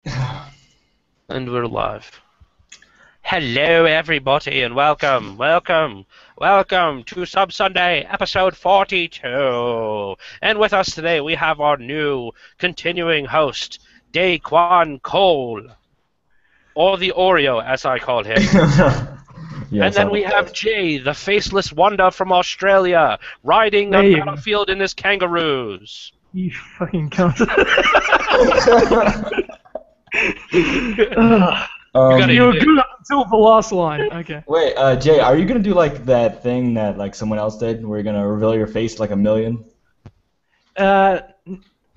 And we're live. Hello, everybody, and welcome to Sub Sunday, episode 42. And with us today, we have our new continuing host, Daquan Cole, or the Oreo, as I call him. And Yes, I then we like have that. Jay, the faceless wonder from Australia, riding There on you go. Battlefield in his kangaroos. You fucking cunt. Ugh. gotta- You were good up until the last line. Okay. Wait, Jay, are you gonna do like that thing that like someone else did, where you're gonna reveal your face like a million? Uh,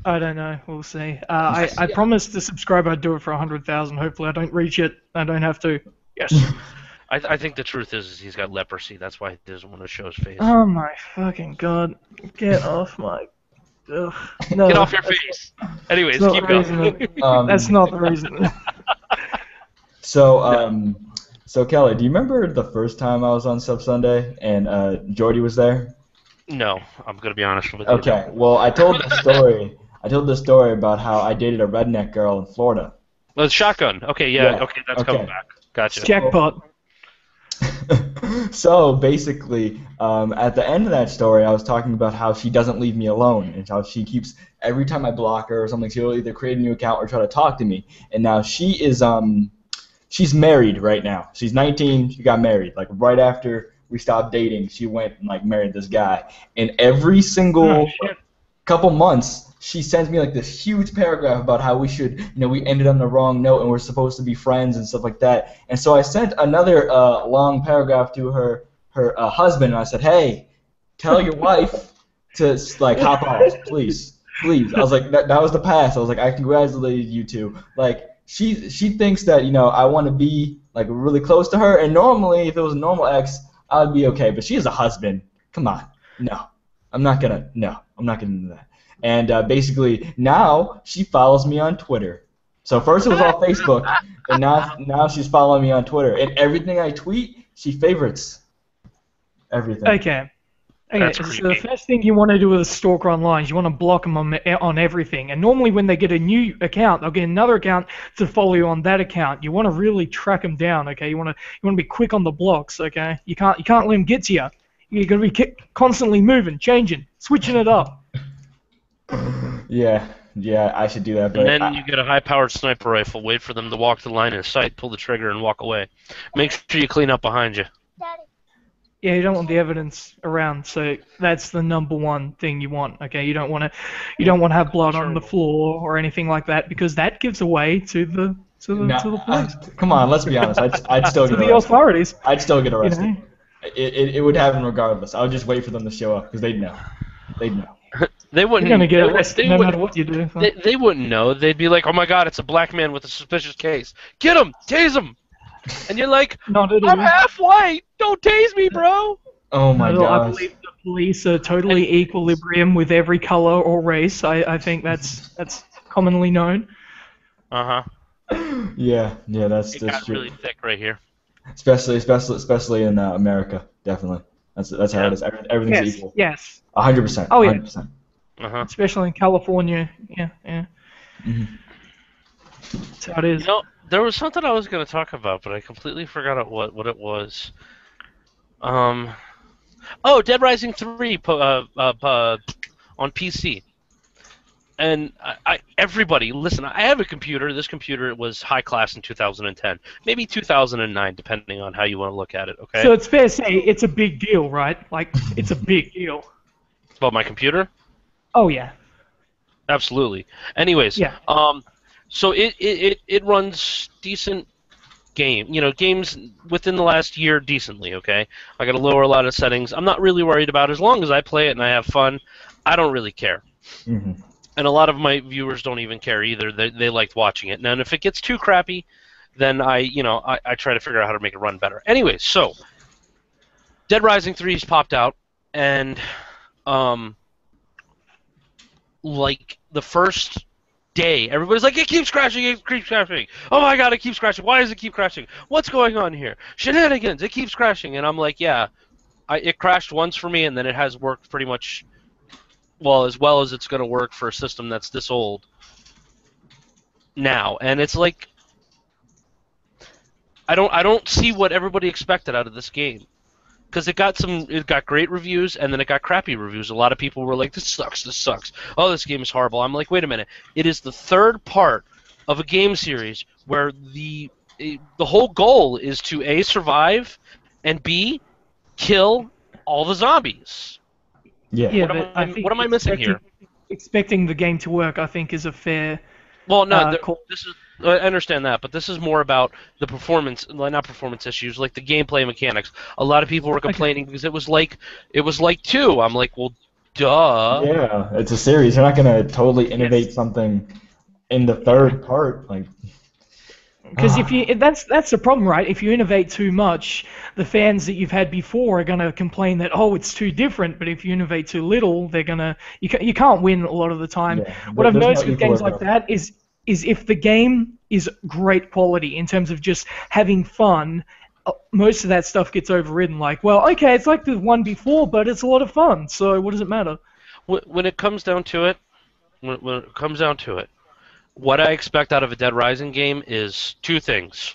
I don't know. We'll see. I promised to subscribe I'd do it for 100,000. Hopefully I don't reach it. I don't have to. Yes. I think the truth is he's got leprosy. That's why he doesn't want to show his face. Oh my fucking god. Get off my... Ugh. No, Get off your face. Anyways, that's not keep the reason. going. That's not the reason. So Kelly, do you remember the first time I was on Sub Sunday and Jordy was there? No, I'm gonna be honest with you. Okay, well I told the story. I told the story about how I dated a redneck girl in Florida. Well, it's shotgun. Okay, yeah. Yeah, Okay, that's okay. coming back. Gotcha. Jackpot. So basically, at the end of that story, I was talking about how she doesn't leave me alone, and how she keeps every time I block her or something, she'll either create a new account or try to talk to me. And now she's married right now. She's 19. She got married like right after we stopped dating. She went and like married this guy, and every single Oh, shit. couple months, she sends me like this huge paragraph about how we should, we ended on the wrong note and we're supposed to be friends and stuff like that. And so I sent another long paragraph to her husband, and I said, "Hey, tell your wife to like hop off, please, please." I was like, that was the past. I was like, I congratulated you two. Like she thinks that I want to be like really close to her, and normally if it was a normal ex, I'd be okay. But she has a husband. Come on, no, I'm not gonna. No, I'm not gonna do that. And basically now she follows me on Twitter. So first it was all Facebook, and now she's following me on Twitter. And everything I tweet, she favorites. Everything. Okay. Okay, That's so the creepy. first thing you want to do with a stalker online is you want to block them on everything. And normally when they get a new account, they'll get another account to follow you on that account. You want to really track them down, okay? You want to be quick on the blocks, okay? You can't let them get to you. You're going to be constantly moving, changing, switching it up. Yeah, I should do that. But And then you get a high-powered sniper rifle. Wait for them to walk the line of sight, pull the trigger, and walk away. Make sure you clean up behind you. Yeah, you don't want the evidence around, so that's the number one thing you want. Okay, you don't want to have blood on the floor or anything like that because that gives away to the police, come on, let's be honest. I'd still to get the arrested. authorities. I'd still get You arrested. know? It would happen regardless. I would just wait for them to show up because they'd know. They'd know. They wouldn't. You're gonna get they- arrested they no wouldn't- matter what you do. So. They wouldn't know. They'd be like, "Oh my God, it's a black man with a suspicious case. Get him, tase him." And you're like, Not at "I'm all. half white. Don't tase me, bro." Oh my Not at all. I gosh. believe the police are totally equilibrium with every color or race. I think that's commonly known. Uh huh. Yeah, that's It got true. really thick right here. Especially in America, definitely. That's how Yeah. it is. Everything's Yes, equal. yes. 100%. Oh, yeah. 100%. Uh huh. Especially in California. Yeah. Mhm. That's how it is. You know, there was something I was going to talk about, but I completely forgot what it was. Oh, Dead Rising 3 on PC. And everybody, listen, I have a computer. This computer was high class in 2010, maybe 2009, depending on how you want to look at it, okay? So it's fair to say it's a big deal, right? Like, it's a big deal. About my computer? Oh, yeah. Absolutely. Anyways, Yeah. so it runs decent games within the last year decently, okay? I got to lower a lot of settings. I'm not really worried about it. As long as I play it and I have fun, I don't really care. Mhm. And a lot of my viewers don't even care either. They liked watching it. Now, and if it gets too crappy, then I try to figure out how to make it run better. Anyways, so Dead Rising 3's popped out, and like the first day, everybody's like, it keeps crashing. Oh my God, it keeps crashing. Why does it keep crashing? What's going on here? Shenanigans, it keeps crashing. And I'm like, yeah, it crashed once for me, and then it has worked pretty much well as it's going to work for a system that's this old. now, and it's like I don't see what everybody expected out of this game. Because it got great reviews and then it got crappy reviews. A lot of people were like, "This sucks, this sucks. Oh, this game is horrible." I'm like, "Wait a minute. It is the third part of a game series where the whole goal is to A, survive, and B, kill all the zombies." Yeah. Yeah, What am I missing here? Expecting the game to work, I think, is a fair. Well, no, Call. this is I understand that, but this is more about the performance, not performance issues, like the gameplay mechanics. A lot of people were complaining because it was like 2. I'm like, well, duh. Yeah, it's a series. They're not gonna totally innovate something in the third part. Like, Because that's the problem, right? If you innovate too much, the fans that you've had before are gonna complain that it's too different. But if you innovate too little, they're gonna you can't win a lot of the time. Yeah, What I've there's no noticed with games like equilibrium. that is if the game is great quality in terms of just having fun, most of that stuff gets overridden. Like, well, okay, it's like the one before, but it's a lot of fun. So what does it matter? When it comes down to it, what I expect out of a Dead Rising game is 2 things: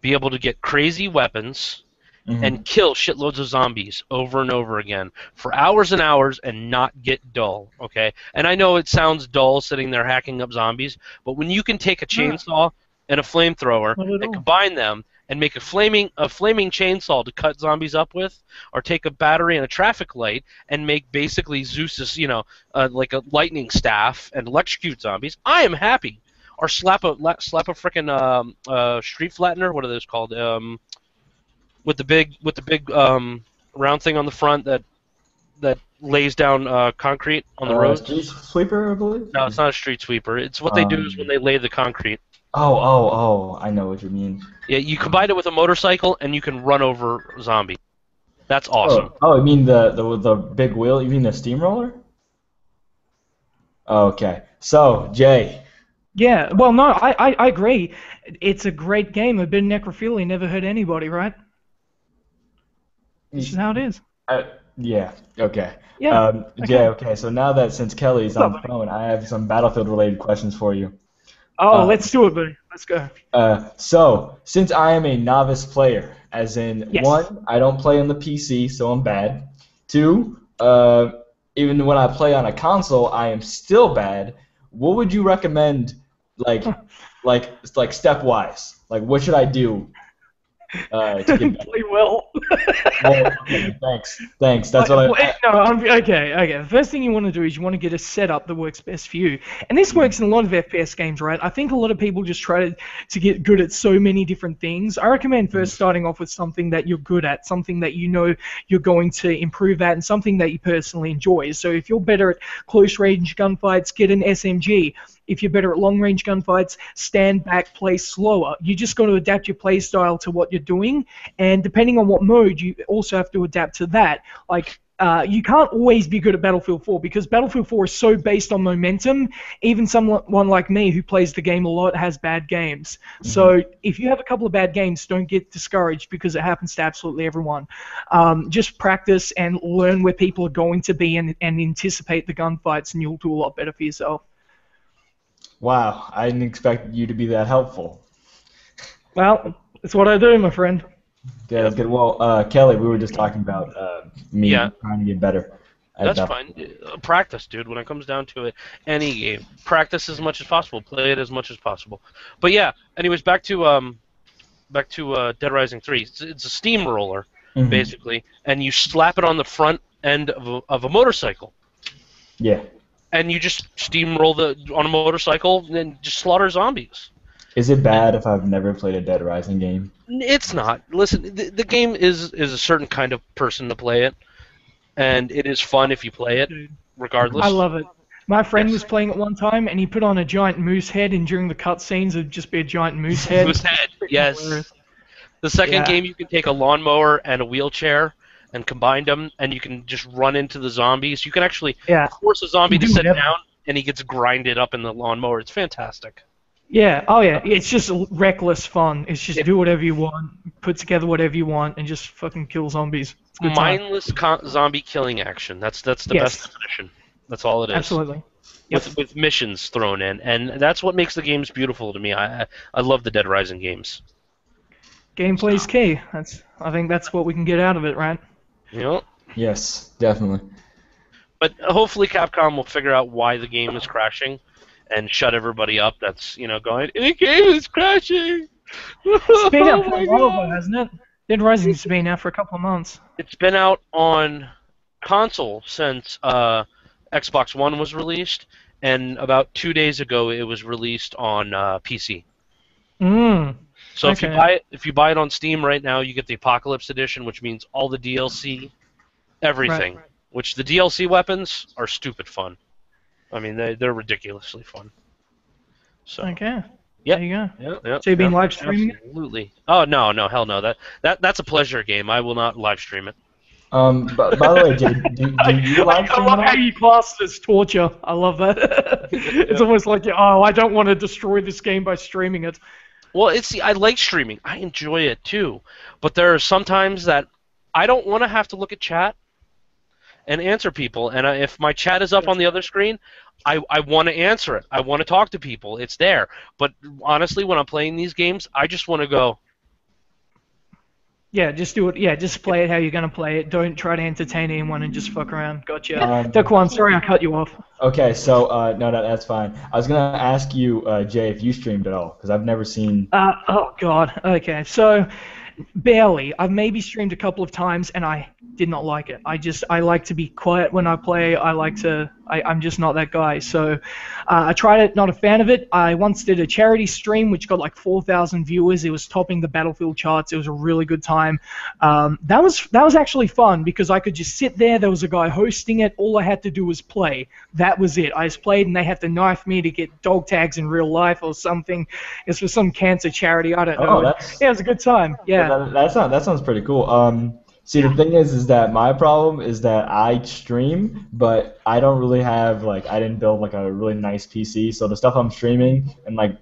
be able to get crazy weapons Mhm. and kill shitloads of zombies over and over again for hours and hours and not get dull, okay? And I know it sounds dull sitting there hacking up zombies, but when you can take a chainsaw and a flamethrower Not at and all. combine them and make a flaming chainsaw to cut zombies up with, or take a battery and a traffic light and make basically Zeus's, like a lightning staff and electrocute zombies, I am happy. Or slap a frickin' street flattener. What are those called? With the big round thing on the front that lays down concrete on the roads. Street sweeper, I believe. No, it's not a street sweeper. It's what they do is when they lay the concrete. Oh! I know what you mean. Yeah, you combine it with a motorcycle and you can run over zombies. That's awesome. Oh, you mean the big wheel? You mean the steamroller? Okay. So, Jay. Yeah, well, no, I agree. It's a great game. A bit of necrophilia never hurt anybody, right? This is how it is. Yeah. Okay. Yeah. Jay. Okay. So now that since Kelly's on the What's up, phone, I have some Battlefield-related questions for you. Oh, let's do it, buddy. Let's go. So since I am a novice player, as in Yes. 1, I don't play on the PC, so I'm bad. 2, even when I play on a console, I am still bad. What would you recommend, like stepwise? Like, what should I do to get better? Play well. Well, okay, thanks. That's what I. Okay. The first thing you want to do is you want to get a setup that works best for you. And this works in a lot of FPS games, right? I think a lot of people just try to get good at so many different things. I recommend first starting off with something that you're good at, something that you know you're going to improve at, and something that you personally enjoy. So if you're better at close range gunfights, get an SMG. If you're better at long-range gunfights, stand back, play slower. You just got to adapt your play style to what you're doing, and depending on what mode, you also have to adapt to that. Like, you can't always be good at Battlefield 4 because Battlefield 4 is so based on momentum. Even someone like me who plays the game a lot has bad games. So if you have a couple of bad games, don't get discouraged because it happens to absolutely everyone. Just practice and learn where people are going to be and anticipate the gunfights, and you'll do a lot better for yourself. Wow, I didn't expect you to be that helpful. Well, it's what I do, my friend. Yeah, that's good. Well, Kelly, we were just talking about me trying to get better. That's fine. Practice, dude. When it comes down to it, any game, practice as much as possible. Play it as much as possible. But yeah. Anyways, back to Dead Rising 3. It's a steamroller, basically, and you slap it on the front end of a motorcycle. Yeah. And you just steamroll on a motorcycle and just slaughter zombies. Is it bad if I've never played a Dead Rising game? It's not. Listen, the game is a certain kind of person to play it, and it is fun if you play it, regardless. I love it. My friend was playing it one time, and he put on a giant moose head, and during the cutscenes, it would just be a giant moose head. Moose head, yes. Hilarious. The second game, you can take a lawnmower and a wheelchair and combine them, and you can just run into the zombies. You can actually force a zombie to sit down, and he gets grinded up in the lawnmower. It's fantastic. Yeah, it's just reckless fun. It's just do whatever you want, put together whatever you want, and just fucking kill zombies. It's a good time. Mindless zombie killing action. That's the best definition. That's all it is. Absolutely. with missions thrown in, and that's what makes the games beautiful to me. I love the Dead Rising games. Gameplay's key. I think that's what we can get out of it, right? You know. Yes, definitely. But hopefully Capcom will figure out why the game is crashing and shut everybody up that's, going, the game is crashing! It's been out Oh for my a while, God. though, hasn't it? Dead Rising's been out for a couple of months. It's been out on console since Xbox One was released, and about 2 days ago it was released on PC. So Okay. if you buy it on Steam right now, you get the Apocalypse Edition, which means all the DLC, everything. Right. Which the DLC weapons are stupid fun. I mean, they're ridiculously fun. So Okay. Yep. There you go. yeah, So you've been live streaming it? absolutely. Oh no, hell no. That's a pleasure game. I will not live stream it. But by the way, Jay, do you live I stream love at how all? you class it as torture. I love that. It's almost like, I don't want to destroy this game by streaming it. Well, I like streaming. I enjoy it too, but there are some times that I don't want to have to look at chat and answer people. And if my chat is up on the other screen, I want to answer it. I want to talk to people. It's there. But honestly, when I'm playing these games, I just want to go. Yeah, just do it. Yeah, just play it how you're going to play it. Don't try to entertain anyone and just fuck around. Gotcha. Daquan, sorry I cut you off. Okay, so no, that's fine. I was gonna ask you, Jay, if you streamed at all, because I've never seen. Oh, God. Okay, so barely. I've maybe streamed a couple of times and I did not like it. I like to be quiet when I play. I'm just not that guy. So I tried it, not a fan of it. I once did a charity stream which got like 4,000 viewers. It was topping the Battlefield charts. It was a really good time. That was actually fun because I could just sit there. There was a guy hosting it. All I had to do was play. That was it. I just played and they had to knife me to get dog tags in real life or something. It's for some cancer charity. I don't know. Yeah, it was a good time. Yeah. That sounds pretty cool. See, the thing is that my problem is that I stream, but I don't really have I didn't build like a really nice PC, so the stuff I'm streaming and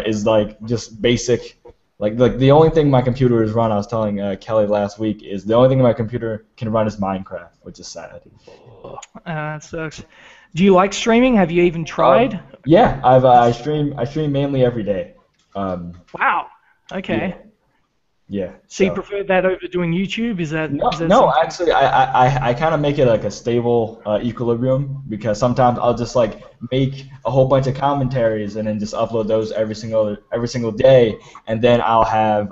is like just basic. Like the only thing my computer is run, I was telling Kelly last week, is the only thing my computer can run is Minecraft, which is sad. That sucks. Do you like streaming? Have you even tried? Yeah, I stream mainly every day. Wow. Okay. Yeah. So you prefer that over doing YouTube? Is that No, something? actually, I kind of make it like a stable equilibrium because sometimes I'll just make a whole bunch of commentaries and then just upload those every single day, and then I'll have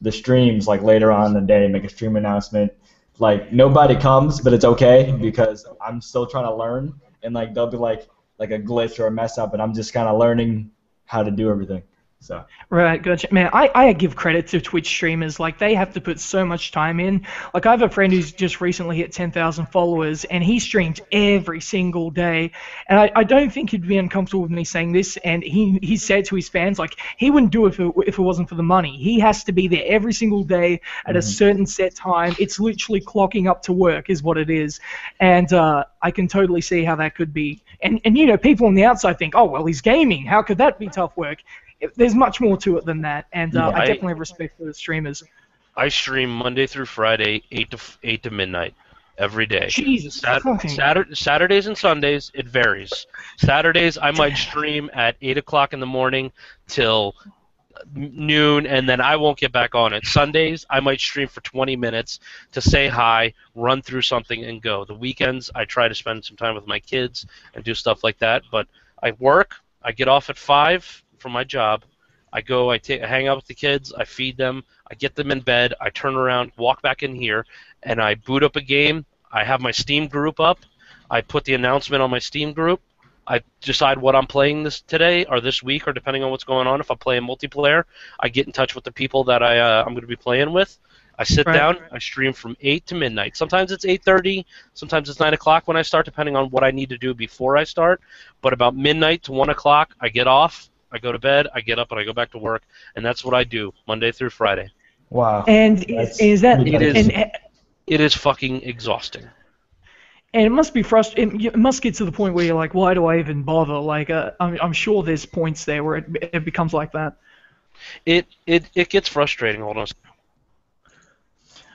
the streams later on in the day, make a stream announcement. Nobody comes, but it's okay because I'm still trying to learn, and there'll be like a glitch or a mess up, and I'm just kind of learning how to do everything. So. Right, gotcha. Man, I give credit to Twitch streamers. They have to put so much time in. I have a friend who's just recently hit 10,000 followers, and he streams every single day. And I don't think he'd be uncomfortable with me saying this. And he said to his fans, he wouldn't do it if it wasn't for the money. He has to be there every single day at a certain set time. It's literally clocking up to work is what it is. And I can totally see how that could be. And people on the outside think, oh, well, he's gaming. How could that be tough work? There's much more to it than that, and I definitely have respect for the streamers. I stream Monday through Friday, 8 to midnight, every day. Jesus. Saturdays and Sundays, it varies. Saturdays, I might stream at 8 o'clock in the morning till noon, and then I won't get back on it. Sundays, I might stream for 20 minutes to say hi, run through something, and go. The weekends, I try to spend some time with my kids and do stuff like that, but I work, I get off at 5 from my job. I go, I hang out with the kids, I feed them, I get them in bed, I turn around, walk back in here, and I boot up a game. I have my Steam group up. I put the announcement on my Steam group. I decide what I'm playing today or this week, or depending on what's going on. If I'm playing multiplayer, I get in touch with the people that I'm going to be playing with. I sit down, I stream from 8 to midnight. Sometimes it's 8:30, sometimes it's 9 o'clock when I start, depending on what I need to do before I start. But about midnight to 1 o'clock, I get off. I go to bed, I get up, and I go back to work, and that's what I do Monday through Friday. Wow. And is that it is fucking exhausting. And it must be frustrating. It must get to the point where you're like, why do I even bother? I'm sure there's points there where it becomes like that. It gets frustrating. Hold on.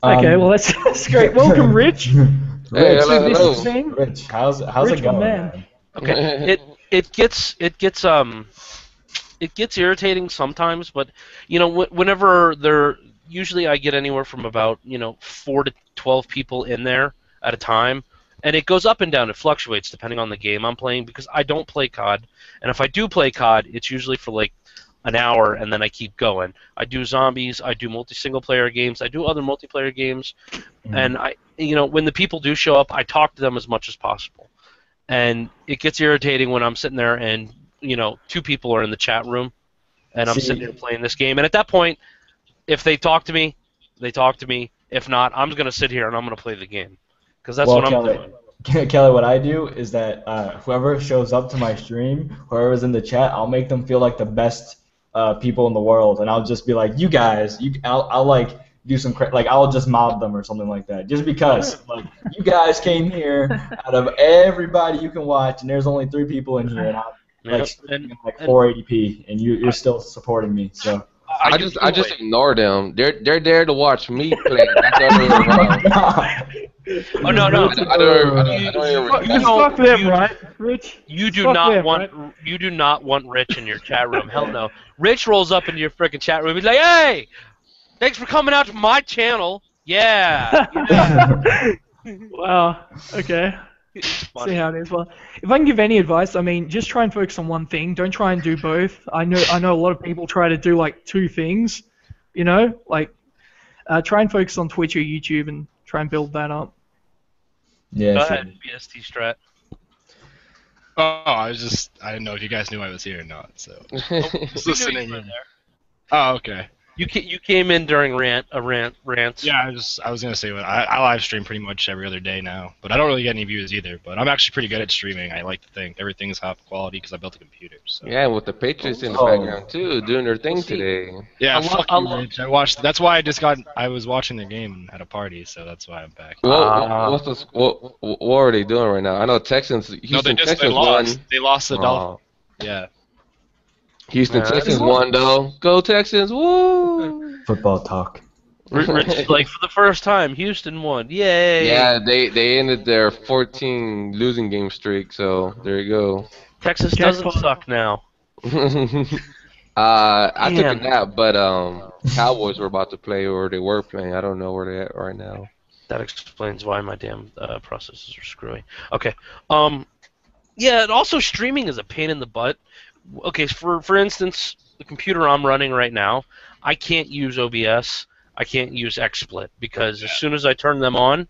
Okay, well that's great. Welcome, Rich. Hey, hello. Rich, how's it going, man? Okay. It gets irritating sometimes, but whenever usually I get anywhere from about 4 to 12 people in there at a time, and it goes up and down. It fluctuates depending on the game I'm playing because I don't play COD, and if I do play COD, it's usually for like an hour and then I keep going. I do zombies, I do single player games, I do other multiplayer games, and when the people do show up, I talk to them as much as possible. And it gets irritating when I'm sitting there and 2 people are in the chat room, and I'm sitting here playing this game. And at that point, if they talk to me, they talk to me. If not, I'm going to sit here and I'm going to play the game. Because that's what I'm doing. Kelly, what I do is that whoever shows up to my stream, whoever's in the chat, I'll make them feel like the best people in the world. And I'll just be like, you guys, I'll like do some I'll just mob them or something like that, just because like you guys came here out of everybody you can watch, and there's only 3 people in here, and I'm streaming like 480p, and you're still supporting me. So I just ignore them. They're there to watch me play. Oh no! I don't You fuck them, right, Rich? You do not want Rich in your chat room. Hell no. Rich rolls up into your freaking chat room. He's like, "Hey, thanks for coming out to my channel." Yeah. Wow. Okay. See how it is. Well, if I can give any advice, I mean, just try and focus on one thing. Don't try and do both. I know a lot of people try to do like 2 things. Try and focus on Twitch or YouTube and try and build that up. Yeah. Go ahead, BST Strat. Oh, I didn't know if you guys knew I was here or not, so just listening. There. Oh, okay. You came in during rants. Yeah, I was gonna say I live stream pretty much every other day now, but I don't really get any views either. But I'm actually pretty good at streaming. I like to think everything's top quality because I built a computer. So. Yeah, with the Patriots in the background too, doing their thing today. Yeah, fuck you, Rich. I watched. That's why I was watching the game at a party, so that's why I'm back. What are they doing right now? I know Texans. Houston Texans won. They lost the Dolphins. Yeah. Houston Texans won though. Go Texans! Woo! Football talk. Rich, like for the first time, Houston won. Yay! Yeah, they ended their 14 losing game streak. So there you go. Texas doesn't suck now. I took a nap, but Cowboys were about to play, or they were playing. I don't know where they're at right now. That explains why my damn processors are screwy. Okay. Yeah, and also streaming is a pain in the butt. Okay, for instance, the computer I'm running right now, I can't use OBS, I can't use XSplit, because as soon as I turn them on,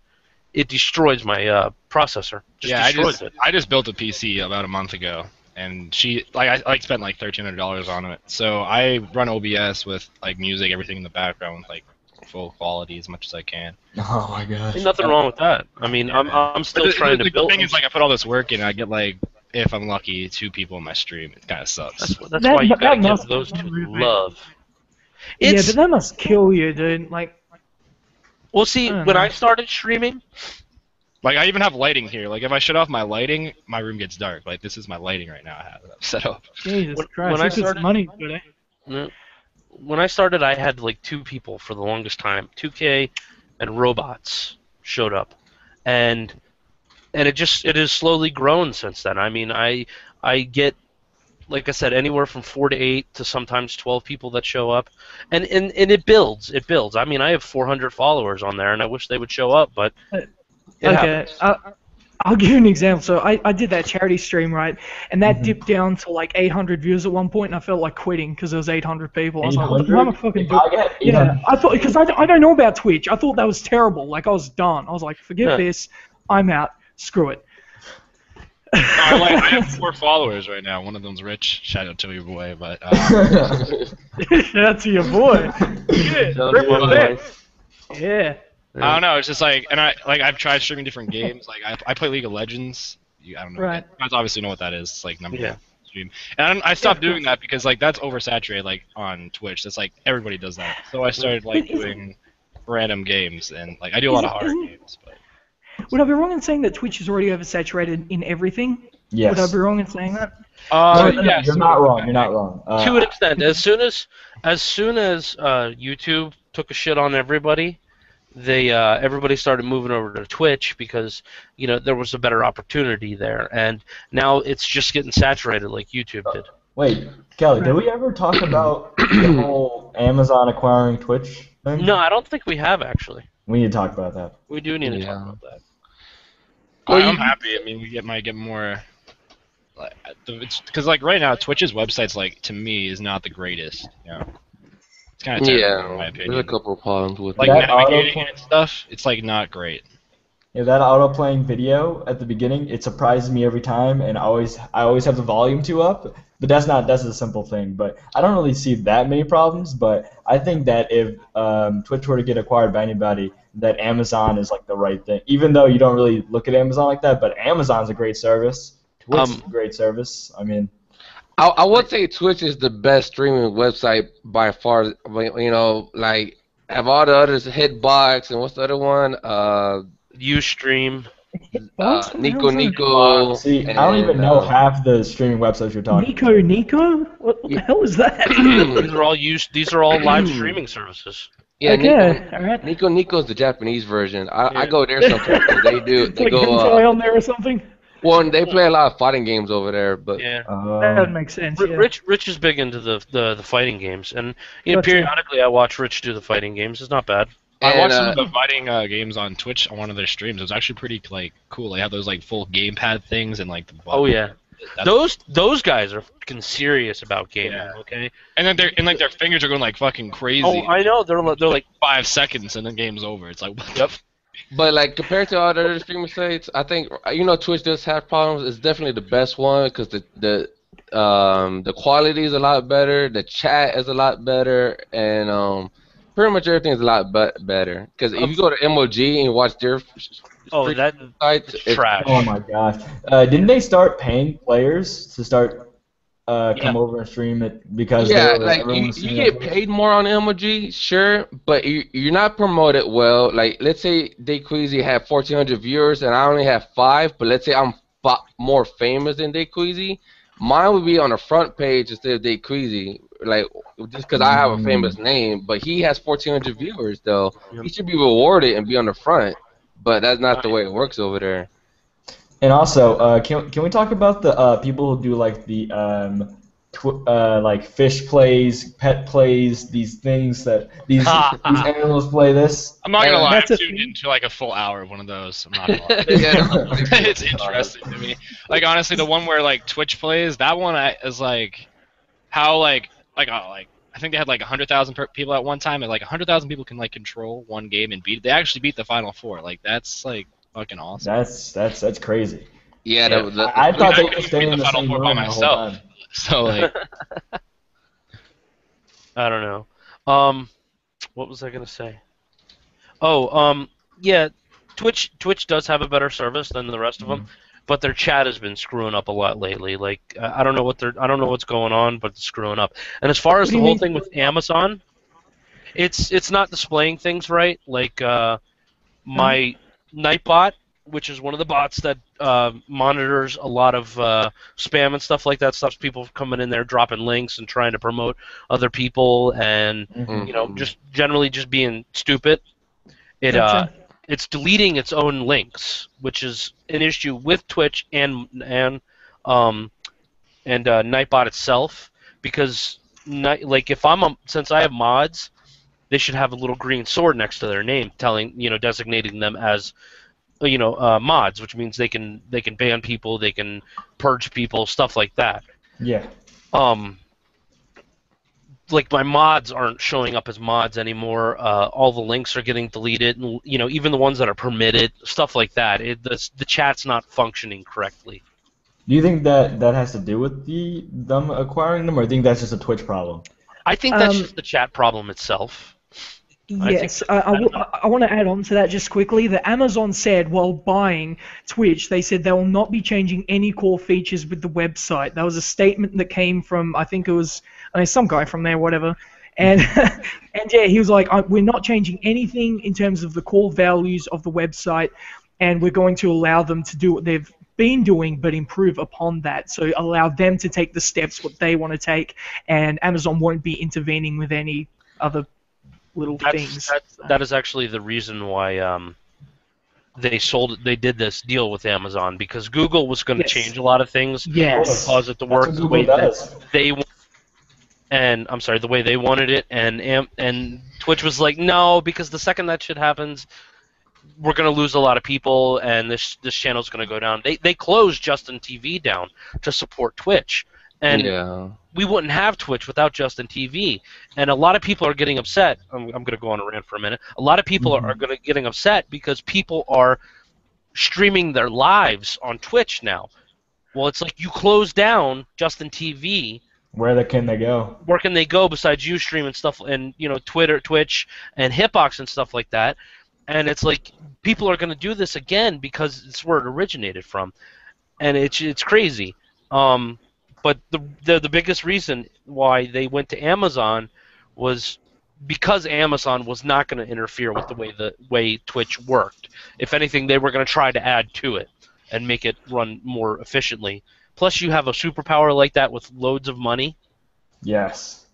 it destroys my processor. I just built a PC about a month ago, and I spent like $1,300 on it. So I run OBS with like music, everything in the background, with like full quality as much as I can. Oh my gosh. There's nothing wrong with that. I mean, I'm still trying to build. The thing is, like, I put all this work in, and I get like, if I'm lucky, 2 people in my stream. It kind of sucks. That's why you gotta give those 2 love. Yeah, but that must kill you, dude. Like, well, see, when I started streaming, like, I even have lighting here. Like, if I shut off my lighting, my room gets dark. Like, this is my lighting right now. I have it set up. Jesus Christ! When I started, money today. When I started, I had like 2 people for the longest time. 2K and Robots showed up, and it has slowly grown since then. I mean, I get, like I said, anywhere from 4 to 8 to sometimes 12 people that show up, and it builds. It builds. I mean, I have 400 followers on there, and I wish they would show up, but it happens. I'll give you an example. So I did that charity stream, right, and that dipped down to like 800 views at one point, and I felt like quitting because there was 800 people. I was like, what am I fucking doing? Yeah, I thought, because I don't know about Twitch. I thought that was terrible. Like, I was done. I was like, forget this. I'm out. Screw it. I have 4 followers right now. One of them's Rich. Shout out to your boy, but shout out to your boy. Yeah. I don't know. It's just like, and I've tried streaming different games. Like I play League of Legends. I don't know. Right. You guys obviously know what that is. It's like number 1 stream. And I stopped doing that because like that's oversaturated. Like on Twitch, that's like everybody does that. So I started like doing random games, and like I do a lot of hard games. But would I be wrong in saying that Twitch is already oversaturated in everything? Yes. Would I be wrong in saying that? Yes. You're not wrong. You're not wrong. To an extent, as soon as YouTube took a shit on everybody, they everybody started moving over to Twitch because there was a better opportunity there, and now it's just getting saturated like YouTube did. Wait, Kelly, did we ever talk about the whole Amazon acquiring Twitch thing? No, I don't think we have actually. We need to talk about that. We do need to Yeah. talk about that. I'm happy. I mean, might get more. Because like right now, Twitch's website's like to me is not the greatest. It's kind of terrible in my Yeah, opinion. there's a couple of problems with Like That navigating auto- and stuff, it's like not great. Yeah, that auto-playing video at the beginning, it surprises me every time, and I always have the volume up. But that's a simple thing. But I don't really see that many problems. But I think that if Twitch were to get acquired by anybody, that Amazon is like the right thing. Even though you don't really look at Amazon like that, but Amazon's a great service. Twitch is a great service. I mean, I would say Twitch is the best streaming website by far. Like have all the others, Hitbox and what's the other one? Ustream. Nico. see, I don't even know half the streaming websites you're talking about. Nico? What the hell is that? These are all live streaming services. Yeah, Okay, alright. Nico's the Japanese version. I go there sometimes. 'Cause they It's like go. hentai on there or something? Well, they play a lot of fighting games over there, but Yeah. That makes sense, yeah. Rich is big into the fighting games, and Gotcha. periodically I watch Rich do the fighting games. It's not bad. I watched some And, of the fighting games on Twitch on one of their streams. It was actually pretty like cool. They have those like full gamepad things and like the Oh yeah, That's- those guys are fucking serious about gaming. Yeah. Okay. and then their fingers are going like fucking crazy. Oh, I know. They're like 5 seconds and then game's over. It's like what Yep. But like compared to all the other streaming sites, I think Twitch does have problems. It's definitely the best one because the quality is a lot better, the chat is a lot better, and pretty much everything is a lot better. Because if you go to MOG and watch their oh that sites, it's trash. Oh my gosh! Didn't they start paying players to start come over and stream it because everyone you was seeing get it? paid more on MOG, sure, but you're not promoted well. Like let's say Dayqueasy had 1,400 viewers and I only have 5, but let's say I'm more famous than Dayqueasy, mine would be on the front page instead of Dayqueasy. Like just because I have a famous name, but he has 1,400 viewers though. He should be rewarded and be on the front, but that's not the way it works over there. And also, can we talk about the people who do like the like fish plays, pet plays, these things that these animals play this? I'm not gonna lie, That's I a tuned thing. into like a full hour of one of those. I'm not gonna lie. Yeah, It's interesting to me. Like honestly, the one where like Twitch plays, that one is like how like I think they had like 100,000 people at one time, and like 100,000 people can like control one game and beat it. They actually beat the Final Four. Like that's like fucking awesome. That's crazy. Yeah, I thought I they couldn't were staying beat in the the Final same Four room by the whole myself. time. So like I don't know. What was I gonna say? Oh, yeah. Twitch does have a better service than the rest of them, but their chat has been screwing up a lot lately. Like I don't know what's going on, but it's screwing up. And as far as What do the you whole mean? thing with Amazon, it's not displaying things right. Like my Nightbot, which is one of the bots that monitors a lot of spam and stuff like that, stops people from coming in there dropping links and trying to promote other people and just generally just being stupid. Gotcha. It's deleting its own links, which is an issue with Twitch and Nightbot itself, because since I have mods, they should have a little green sword next to their name, designating them as mods, which means they can ban people, they can purge people, stuff like that. Yeah. Like my mods aren't showing up as mods anymore. All the links are getting deleted, and even the ones that are permitted, stuff like that. The chat's not functioning correctly. Do you think that has to do with them acquiring them, or do you think that's just a Twitch problem? I think that's just the chat problem itself. Yes, I want to add on to that just quickly. That Amazon said while buying Twitch, they said they will not be changing any core features with the website. That was a statement that came from, I think it was some guy from there, whatever. And and yeah, he was like, we're not changing anything in terms of the core values of the website, and we're going to allow them to do what they've been doing, but improve upon that. So allow them to take the steps what they want to take, and Amazon won't be intervening with any other little things. That is actually the reason why they did this deal with Amazon, because Google was going to Yes. change a lot of things, Yes. cause it to That's work what the Google way does. that they the way they wanted it, and Twitch was like, no, because the second that shit happens, we're going to lose a lot of people, and this channel's going to go down. They closed Justin TV down to support Twitch, and Yeah. we wouldn't have Twitch without Justin TV. And a lot of people are getting upset. I'm going to go on a rant for a minute. A lot of people are getting upset because people are streaming their lives on Twitch now. Well, it's like, you close down Justin TV. Can they go? Where can they go besides Ustream and stuff, and Twitter, Twitch, and Hitbox and stuff like that? And it's like, people are going to do this again because it's where it originated from, and it's crazy. But the biggest reason why they went to Amazon was because Amazon was not going to interfere with the way Twitch worked. If anything, they were going to try to add to it and make it run more efficiently. Plus, you have a superpower like that with loads of money. Yes.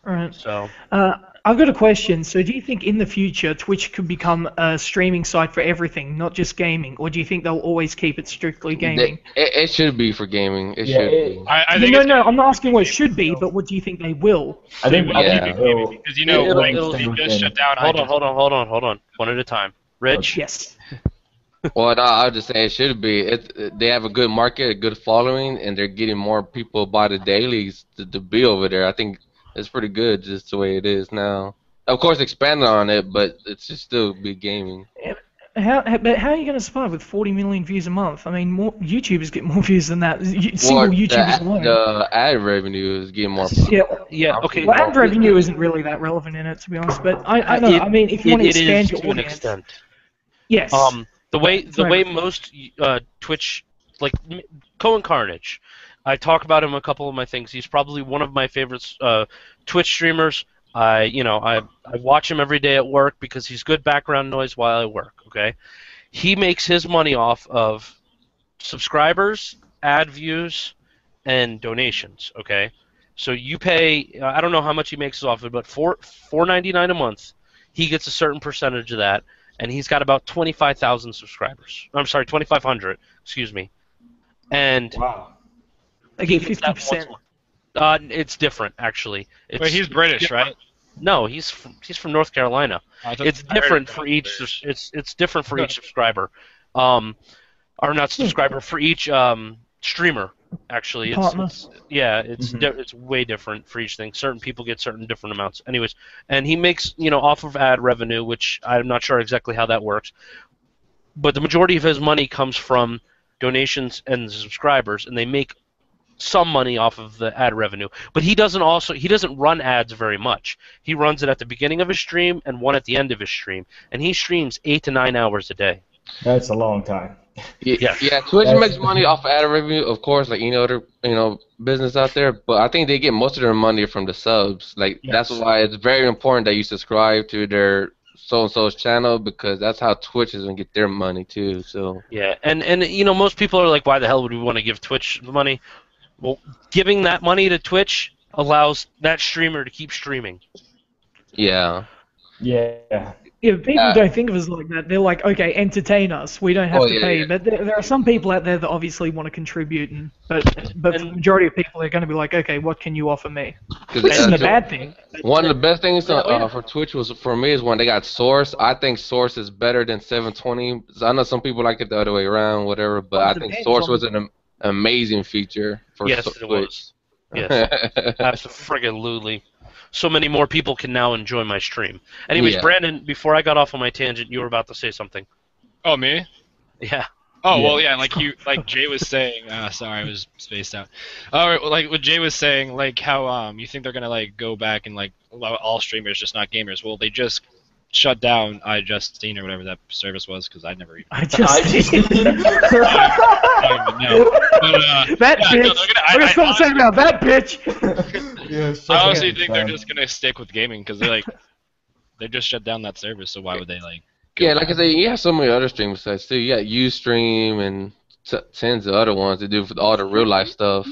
All right. So I've got a question. So do you think in the future Twitch could become a streaming site for everything, not just gaming, or do you think they'll always keep it strictly gaming? It should be for gaming. It Yeah, should be. I think No, I'm not asking what it should be, but what do you think they will? I think Yeah. because like it'll they stay just within. shut down. hold on, one at a time. Rich, Yes. Well, no, I would just say it should be. They have a good market, a good following, and they're getting more people by the dailies to be over there. I think it's pretty good just the way it is now. Of course, expanding on it, but it should still be gaming. But how are you going to survive with 40 million views a month? I mean, more YouTubers get more views than that. Single Well, YouTubers alone. the ad revenue is getting more. yeah, okay. Well, ad revenue isn't really that relevant in it, to be honest. But I know. I mean, if you want to expand your to an audience, extent. yes. The way Sorry. most Twitch, like Cohen Carnage, I talk about him in a couple of my things. He's probably one of my favorite Twitch streamers. I watch him every day at work because he's good background noise while I work. Okay, he makes his money off of subscribers, ad views, and donations. Okay, so you pay. I don't know how much he makes off it, but $4.99 a month, he gets a certain percentage of that. And he's got about 25,000 subscribers. I'm sorry, 2,500. Excuse me. And Wow. They he get gets that 50%. once- it's different, actually. But he's British, right? No, he's from North Carolina. I thought- It's I heard different it for was each. British. It's different for each subscriber, or not subscriber, for each streamer. Actually, Partner. it's way different for each thing. Certain people get certain different amounts. Anyways, and he makes off of ad revenue, which I'm not sure exactly how that works. But the majority of his money comes from donations and subscribers, and they make some money off of the ad revenue. But he doesn't run ads very much. He runs it at the beginning of his stream and one at the end of his stream, and he streams 8 to 9 hours a day. That's a long time. Yeah. Yeah, Twitch makes money off ad revenue, of course, like other business out there. But I think they get most of their money from the subs. Like that's why it's very important that you subscribe to their so and so's channel, because that's how Twitch is gonna get their money too. So Yeah, and most people are like, why the hell would we want to give Twitch the money? Well, giving that money to Twitch allows that streamer to keep streaming. yeah. Yeah. Yeah, people don't think of us like that. They're like, okay, entertain us. We don't have to pay. Yeah. But there are some people out there that obviously want to contribute, but for the majority of people, they're going to be like, okay, what can you offer me? Which isn't a bad thing. One of the best things for Twitch was for me is when they got Source. I think Source is better than 720. I know some people like it the other way around, whatever, but I think Source was an amazing feature for Yes, Twitch. it was. Yes, absolutely. So many more people can now enjoy my stream. Anyways, Yeah. Brandon, before I got off on my tangent, you were about to say something. Oh, me? Yeah. Oh, Yeah. well, yeah, like Jay was saying, sorry, I was spaced out. Like what Jay was saying, like how you think they're gonna like go back and like allow all streamers, just not gamers. Well, they just shut down iJustine or whatever that service was, because I never even. I just I don't even know. But, that yeah, bitch. no, I'm gonna stop saying about that bitch. I honestly think they're just gonna stick with gaming because they just shut down that service. So why would they like? Go Yeah, like I back? said, you have so many other streaming sites too. You got Ustream and tons of other ones that do for all the real life stuff.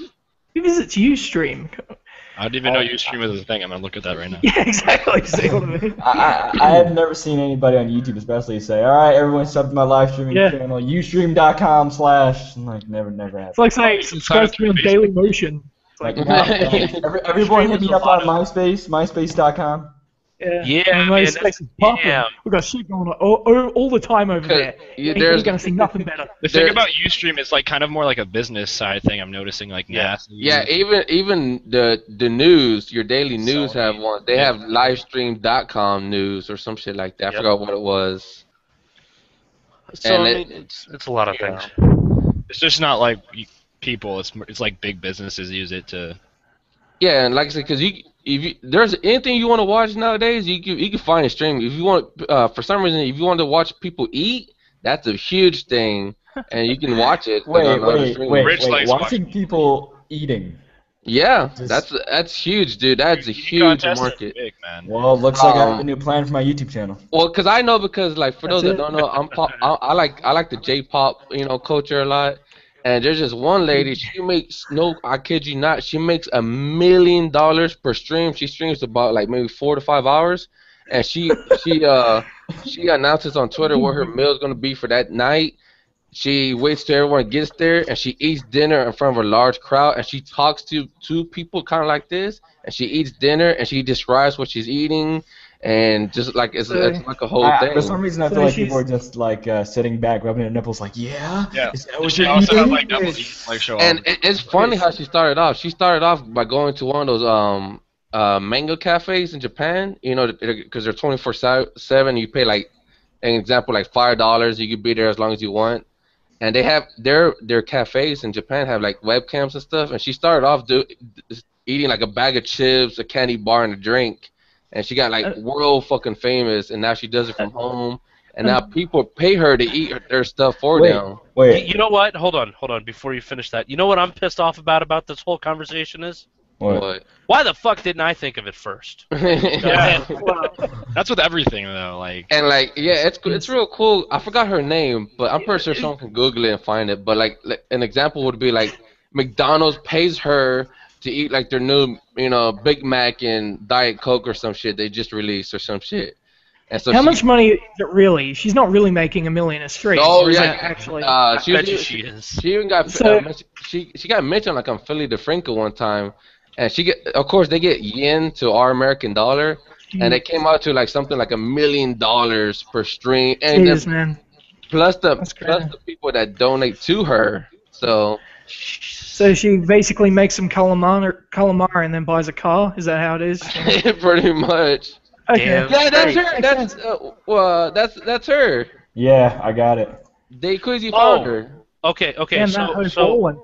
Who visits Ustream? I didn't even know Ustream was a thing. I'm gonna look at that right now. Yeah, exactly. See what I mean? I have never seen anybody on YouTube especially say, all right, everyone sub to my live streaming Yeah. channel, ustream.com/. I'm like, never happened. It's like saying subscribe to me on Daily Motion. It's Like, like, everyone hit me Stream is up a lot on MySpace, myspace.com. yeah, man, MySpace that's- is popping. yeah. We've got shit going on all the time over there. Yeah, You're there's- gonna see nothing better. The thing There- about Ustream is like kind of more like a business side thing. I'm noticing like Yeah. NASA. Yeah, even the news, your daily news have one. They have livestream.com news or some shit like that. I Yep. forgot what it was. So And I it- mean, it's a lot of Yeah. things. It's just not like people. It's like big businesses use it to. Yeah, and like I said, because there's anything you want to watch nowadays, you can find a stream. If you want, for some reason, if you want to watch people eat, that's a huge thing, and you can watch it. on other streamers. Rich likes Watching people eating. Yeah, Just- that's huge, dude. That's a Unique huge contest is market. Big, man. Well, looks like I have a Um, new plan for my YouTube channel. Well, because I know, because like for That's those that it. don't know, I like the J-pop culture a lot, and there's just one lady. She makes I kid you not, she makes $1 million per stream. She streams about like maybe 4 to 5 hours, and she announces on Twitter where her meal is gonna be for that night. She waits till everyone gets there, and she eats dinner in front of a large crowd, and she talks to two people kind of like this, and she eats dinner, and she describes what she's eating, and just like it's like a whole thing. For some reason, I So feel like she's- people are just like sitting back, rubbing their nipples, like, yeah. Yeah. Is that what She you're also have eating? like double D, like show And off. it's funny how she started off. She started off by going to one of those mango cafes in Japan. Because they're 24/7. You pay like an example like $5. You can be there as long as you want. And they have their cafes in Japan have like webcams and stuff. And she started off eating like a bag of chips, a candy bar, and a drink. And she got like world fucking famous. And now she does it from home. And now people pay her to eat their stuff for Wait, them. wait. You know what? Hold on. Before you finish that, you know what I'm pissed off about this whole conversation is? What? Why the fuck didn't I think of it first? Yeah. That's with everything though. Like. And like, yeah, it's real cool. I forgot her name, but I'm pretty sure someone can Google it and find it. But like an example would be like McDonald's pays her to eat like their new, Big Mac and Diet Coke or some shit they just released or some shit. And so How much money is it really? She's not really making $1 million a stream. Oh, or is yeah. that actually. I she bet you was, she is. she even got So- she got mentioned like on Philly DeFranco one time, and of course they get yen to our American dollar, and it came out to like something like $1 million per stream, and Jeez, then man. plus the That's crazy. people that donate to her. So So she basically makes some calamari and then buys a car? Is that how it is? pretty much. Okay. Damn. Yeah, that's Great. her. That's her. Yeah, I got it. They Queasy Oh. found her. Okay. Damn, that So hoe's rolling.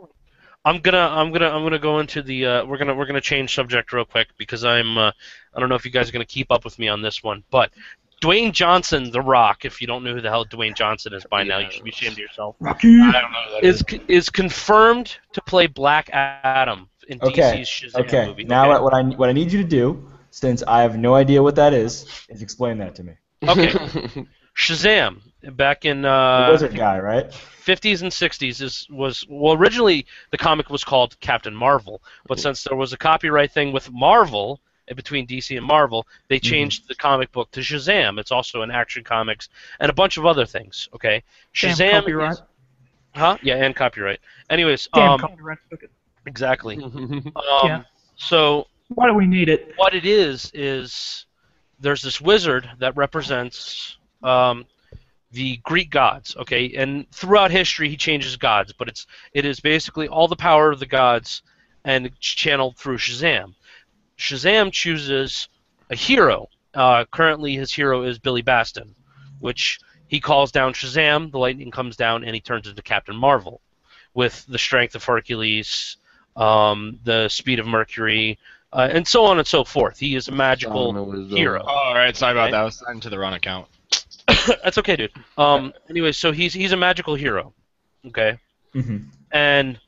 I'm gonna go into the we're gonna change subject real quick because I don't know if you guys are gonna keep up with me on this one, but Dwayne Johnson, The Rock. If you don't know who the hell Dwayne Johnson is by now, you should be ashamed of yourself. Rocky. I don't know. Who that Is confirmed to play Black Adam in Okay. DC's Shazam Okay. movie. Now okay? what I need you to do, since I have no idea what that is explain that to me. Okay. Shazam back in The wizard guy, right? 50s and 60s was originally the comic was called Captain Marvel, but since there was a copyright thing with Marvel between DC and Marvel, they changed the comic book to Shazam. It's also in Action Comics and a bunch of other things. Okay, Damn Shazam. copyright. Is, huh? Yeah, and copyright. Anyways, Damn copyright. Okay. exactly. Yeah. So Why do we need it? what it is there's this wizard that represents the Greek gods, okay, and throughout history he changes gods, but it is basically all the power of the gods and it's channeled through Shazam. Shazam chooses a hero. Currently his hero is Billy Baston, which he calls down Shazam, the lightning comes down, and he turns into Captain Marvel with the strength of Hercules, the speed of Mercury, and so on and so forth. He is a magical hero. Oh, all right. Sorry about Okay. that. I was signed to the wrong account. That's okay, dude. Anyway, so he's a magical hero, okay? Mm-hmm. And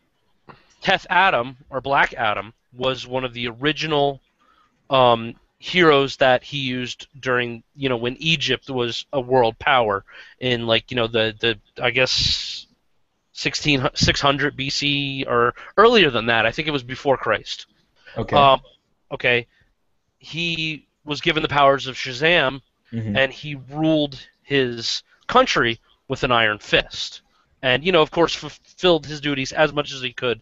Teth Adam, or Black Adam, was one of the original heroes that he used during, when Egypt was a world power in, the I guess 600 BC or earlier than that. I think it was before Christ. Okay. okay, he was given the powers of Shazam, Mhm. and he ruled his country with an iron fist. And, of course, fulfilled his duties as much as he could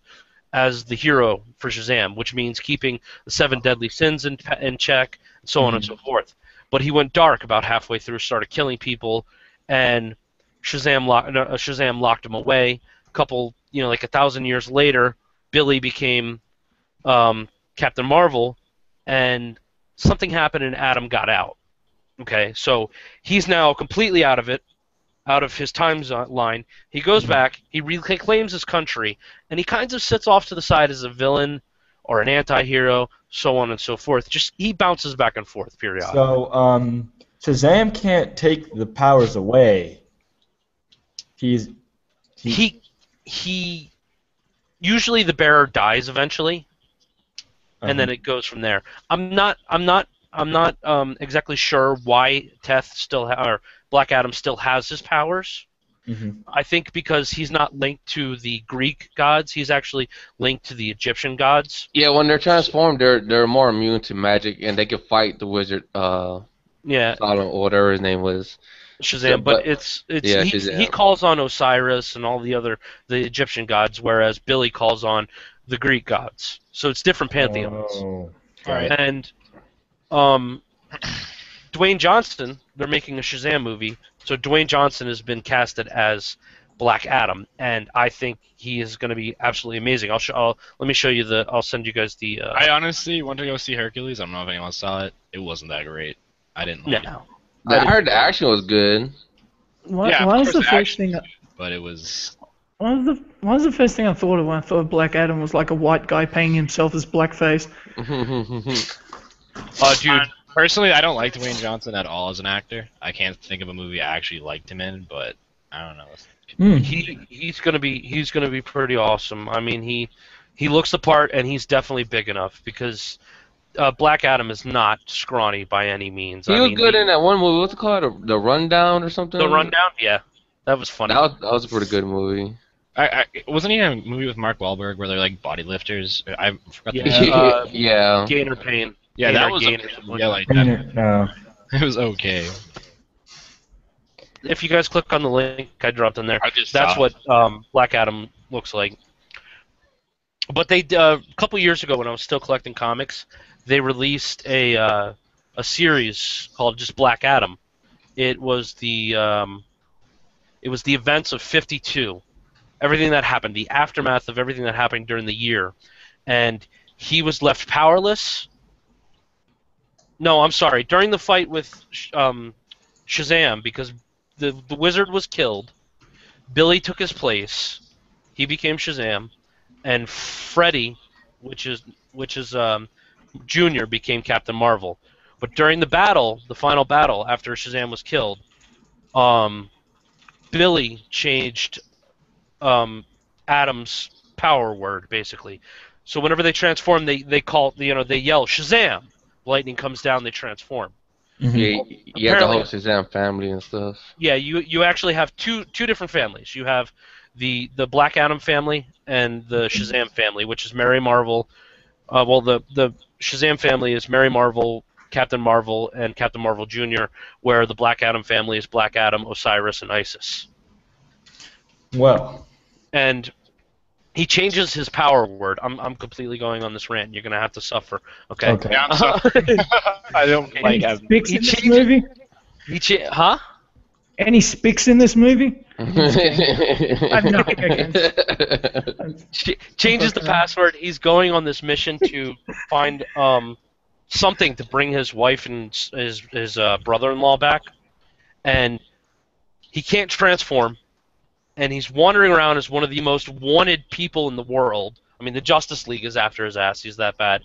as the hero for Shazam, which means keeping the 7 deadly sins in check, and so on and so forth. But he went dark about halfway through, started killing people, and Shazam locked him away. A couple, like 1,000 years later, Billy became Captain Marvel, and something happened and Adam got out. Okay, so he's now completely out of it, out of his timeline. He goes back, he reclaims his country, and he kind of sits off to the side as a villain or an anti-hero, so on and so forth. Just he bounces back and forth periodically. So, Shazam can't take the powers away. He usually the bearer dies eventually, and then it goes from there. I'm not exactly sure why or Black Adam still has his powers. I think because he's not linked to the Greek gods, he's actually linked to the Egyptian gods. Yeah, when they're transformed, they're more immune to magic, and they can fight the wizard. Yeah, Solomon, or whatever his name was. Shazam, but he calls on Osiris and all the Egyptian gods, whereas Billy calls on the Greek gods. So it's different pantheons. Oh, Right. And Dwayne Johnson, they're making a Shazam movie, so Dwayne Johnson has been casted as Black Adam, and I think he is going to be absolutely amazing. Let me show you I'll send you guys the. I honestly went to go see Hercules. I don't know if anyone saw it. It wasn't that great. I didn't like it. I heard the action was good. Yeah, Why of was the course, first thing? But it was. Why was the first thing I thought of when I thought Black Adam was like a white guy painting himself as blackface? Dude, Personally, I don't like Dwayne Johnson at all as an actor. I can't think of a movie I actually liked him in, but I don't know. he's gonna be pretty awesome. I mean, he looks the part, and he's definitely big enough because Black Adam is not scrawny by any means. He was good in that one movie. What's it called? The Rundown or something? The Rundown, yeah, that was funny. That was a pretty good movie. Wasn't he in a movie with Mark Wahlberg where they're like body lifters? I forgot the Yeah. name. Yeah. Gainer Pain. Yeah, that was Gainer, okay. Yeah, like that. No. It was okay. If you guys click on the link I dropped in there, I just that's saw what Black Adam looks like. But they a couple years ago, when I was still collecting comics, they released a series called just Black Adam. It was the events of 52, everything that happened, the aftermath of everything that happened during the year, and he was left powerless. No, I'm sorry. During the fight with Shazam, because the wizard was killed, Billy took his place. He became Shazam, and Freddy, which is Junior, became Captain Marvel. But during the battle, the final battle after Shazam was killed, Billy changed Adam's power word basically. So whenever they transform, they yell Shazam. Lightning comes down, they transform. Yeah, you have the whole Shazam family and stuff. Yeah, you actually have two different families. You have the Black Adam family and the Shazam family, which is Mary Marvel. The Shazam family is Mary Marvel, Captain Marvel, and Captain Marvel Jr., where the Black Adam family is Black Adam, Osiris, and Isis. Well. And he changes his power word. I'm completely going on this rant. You're gonna have to suffer. Okay. Yeah, I'm sorry. I don't like Any having. spics in this movie? Huh? Any spics in this movie? I have nothing against. Changes the password. He's going on this mission to find something to bring his wife and his brother-in-law back, and he can't transform. And he's wandering around as one of the most wanted people in the world. I mean, the Justice League is after his ass. He's that bad.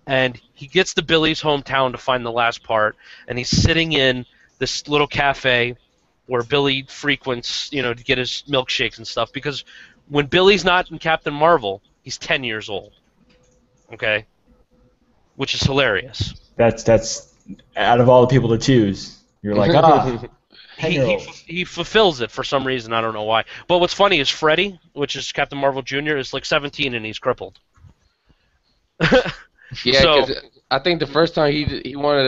And he gets to Billy's hometown to find the last part, and he's sitting in this little cafe where Billy frequents, to get his milkshakes and stuff. Because when Billy's not in Captain Marvel, he's 10 years old. Okay? Which is hilarious. That's out of all the people to choose. You're like, He fulfills it for some reason. I don't know why. But what's funny is Freddy, which is Captain Marvel Jr., is like 17 and he's crippled. Yeah, So- I think the first time he wanted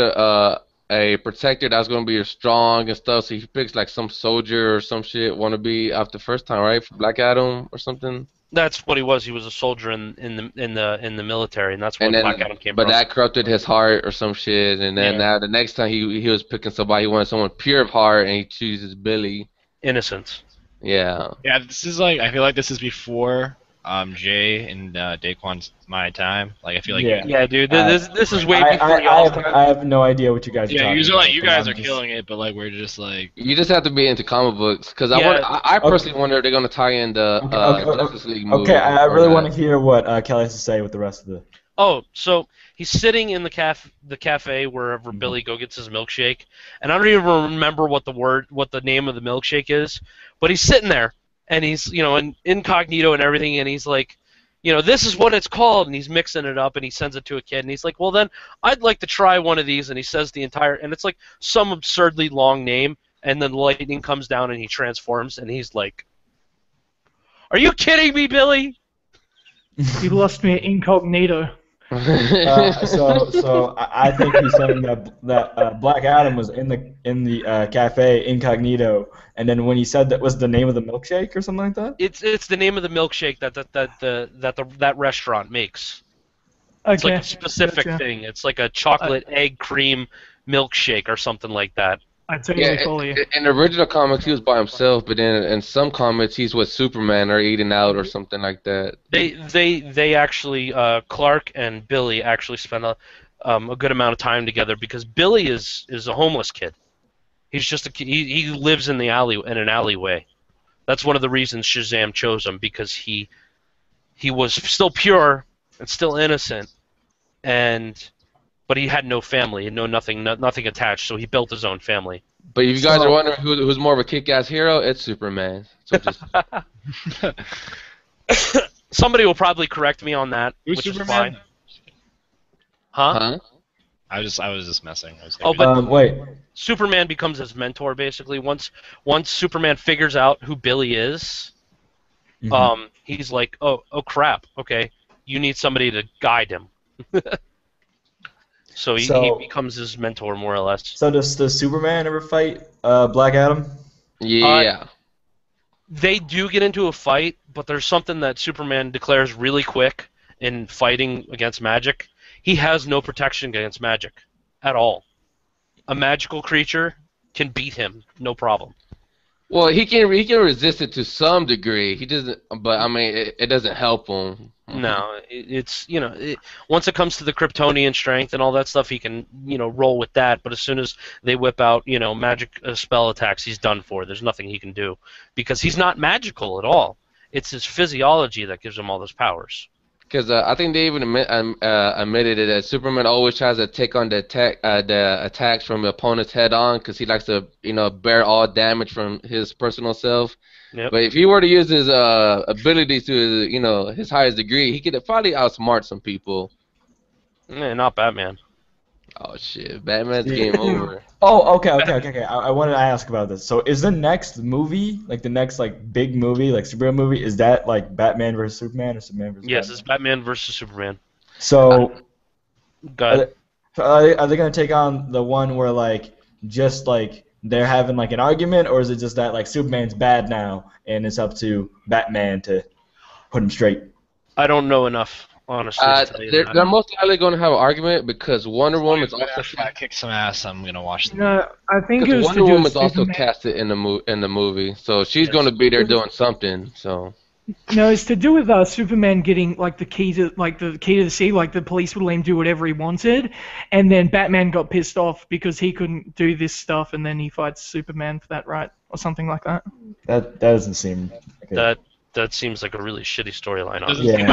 a protector that was gonna be strong and stuff, so he picks like some soldier or some shit wanna be after the first time, right? For Black Adam or something. That's what he was. He was a soldier in the military, and that's where And then, Black Adam came but from. that corrupted his heart or some shit. And then now the next time he was picking somebody, he wanted someone pure of heart, and he chooses Billy. Innocence. Yeah. Yeah, this is like I feel like this is before Jay and Daquan's my time. Like I feel like Yeah, dude. This is way I, before I, y'all. I have no idea what you guys are yeah, talking usually like about. you 'Cause guys I'm are just- killing it, but like we're just like You just have to be into comic books, because Yeah. I personally wonder if they're gonna tie in the Justice League movie. Okay, I really want to. to hear what Kelly has to say with the rest of the. Oh, so he's sitting in the cafe wherever Billy go gets his milkshake, and I don't even remember what the name of the milkshake is, but he's sitting there, and he's incognito and everything, and he's like, this is what it's called, and he's mixing it up, and he sends it to a kid, and he's like, well then, I'd like to try one of these, and he says and it's like some absurdly long name, and then lightning comes down, and he transforms, and he's like, are you kidding me, Billy? You lost me at incognito. So I think he's saying that Black Adam was in the cafe incognito, and then when he said that was the name of the milkshake or something like that. It's the name of the milkshake that restaurant makes. Okay. It's like a specific gotcha. thing. It's like a chocolate egg cream milkshake or something like that. I totally follow you. in the original comics he was by himself, but then in some comics he's with Superman or eating out or something like that. They actually Clark and Billy actually spend a good amount of time together because Billy is a homeless kid. He's just he lives in an alleyway. That's one of the reasons Shazam chose him, because he was still pure and still innocent, but he had no family and nothing attached, so he built his own family. But if you guys are wondering who's more of a kick-ass hero, it's Superman. So just Somebody will probably correct me on that, Who's which is Superman? fine. Huh? huh? I was just messing. I was Oh, but Wait. Superman becomes his mentor basically. Once Superman figures out who Billy is, he's like, oh crap, okay, you need somebody to guide him. So he becomes his mentor more or less. So does Superman ever fight Black Adam? Yeah. They do get into a fight, but there's something that Superman declares really quick in fighting against magic. He has no protection against magic at all. A magical creature can beat him, no problem. Well, he can resist it to some degree. He doesn't, but I mean, it doesn't help him. No, it's once it comes to the Kryptonian strength and all that stuff, he can roll with that. But as soon as they whip out magic spell attacks, he's done for. There's nothing he can do because he's not magical at all. It's his physiology that gives him all those powers. Because I think they even admitted it that Superman always tries to take on the attacks from the opponent's head on because he likes to bear all damage from his personal self. Yep. But if he were to use his abilities to his highest degree, he could probably outsmart some people. Not Batman. Oh shit, Batman's game over. Oh, okay. I wanted to ask about this. So is the next movie, like the next big movie, like superhero movie, is that like Batman versus Superman or Superman versus Yes, Batman? it's Batman versus Superman. So Go ahead. are they gonna take on the one where just they're having an argument, or is it just that Superman's bad now and it's up to Batman to put him straight? I don't know enough, honestly. To tell you that. They're most likely going to have an argument because Wonder Woman is also After I kick some ass, I'm gonna watch them. No, I think it because was Wonder to do Woman with is also Superman. casted in the movie, so she's going to be there doing something. So. No, it's to do with Superman getting the key to the city. The police would let him do whatever he wanted, and then Batman got pissed off because he couldn't do this stuff, and then he fights Superman for that right or something like that. That doesn't seem. That seems like a really shitty storyline. Doesn't honestly.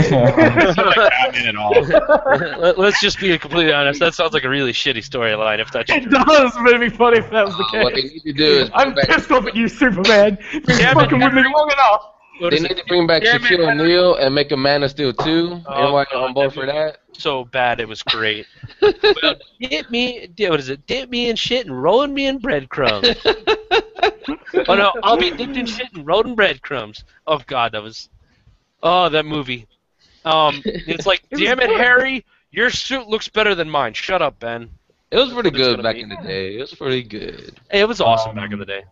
It's not like Batman at all. Let's just be completely honest. That sounds like a really shitty storyline. If that's It true. does, but it'd be funny if that was the What they case. need to do is I'm pissed off at you, Superman. You've been Damn it, fucking with me long enough. What They is need it? to bring back Damn it, Shaquille man. O'Neal and make a Man of Steel 2. Oh, Everybody God, on board that'd for be that? So bad, it was great. Well, dip me in shit and rolling me in breadcrumbs. Oh no, I'll be dipped in shit and rolled in breadcrumbs. Oh God, that movie. It's like, damn it, Harry, Your suit looks better than mine. Shut up, Ben. It was pretty That's what it's good gonna back be. in the day. It was pretty good. Hey, it was awesome back in the day.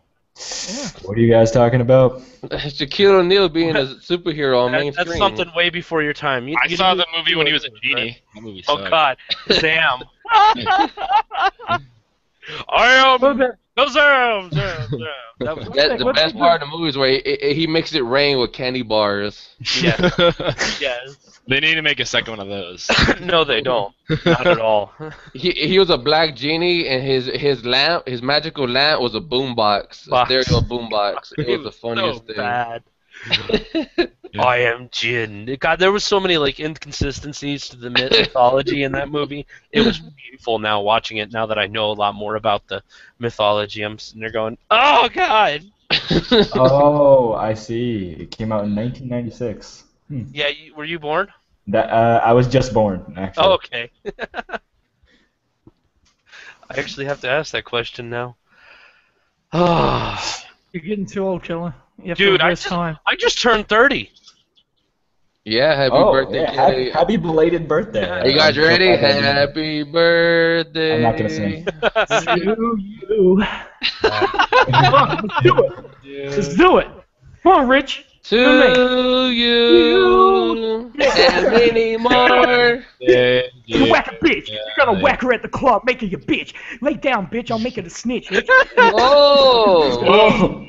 What are you guys talking about? Shaquille O'Neal being a superhero on main That's screen. something way before your time. I saw the movie when he was a genie. That movie Oh sucked. God, Sam. I am no Sam. That was The best part of the movie is where he makes it rain with candy bars. yes. They need to make a second one of those. No, they don't. Not at all. He was a black genie, and his magical lamp was a boombox, a Box. stereo boombox. It was the funniest so thing. bad. I am Jin. God, there was so many like inconsistencies to the mythology in that movie. It was painful now watching it. Now that I know a lot more about the mythology, I'm sitting there going, "Oh God." Oh, I see. It came out in 1996. Yeah, were you born? That I was just born, actually. Oh, okay. I actually have to ask that question now. Oh, You're getting too old, Killer. You have dude, to invest time. I just turned 30. Yeah, happy Oh, birthday, yeah, Kelly. happy belated birthday. Are you guys ready? Happy birthday. I'm not gonna sing. To you. Come on, let's do it. Let's do it. Come on, Rich. To you and many more. You whack a bitch. You're gonna whack her at the club, make her your bitch. Lay down, bitch. I'll make it a snitch. Bitch. Whoa! Oh,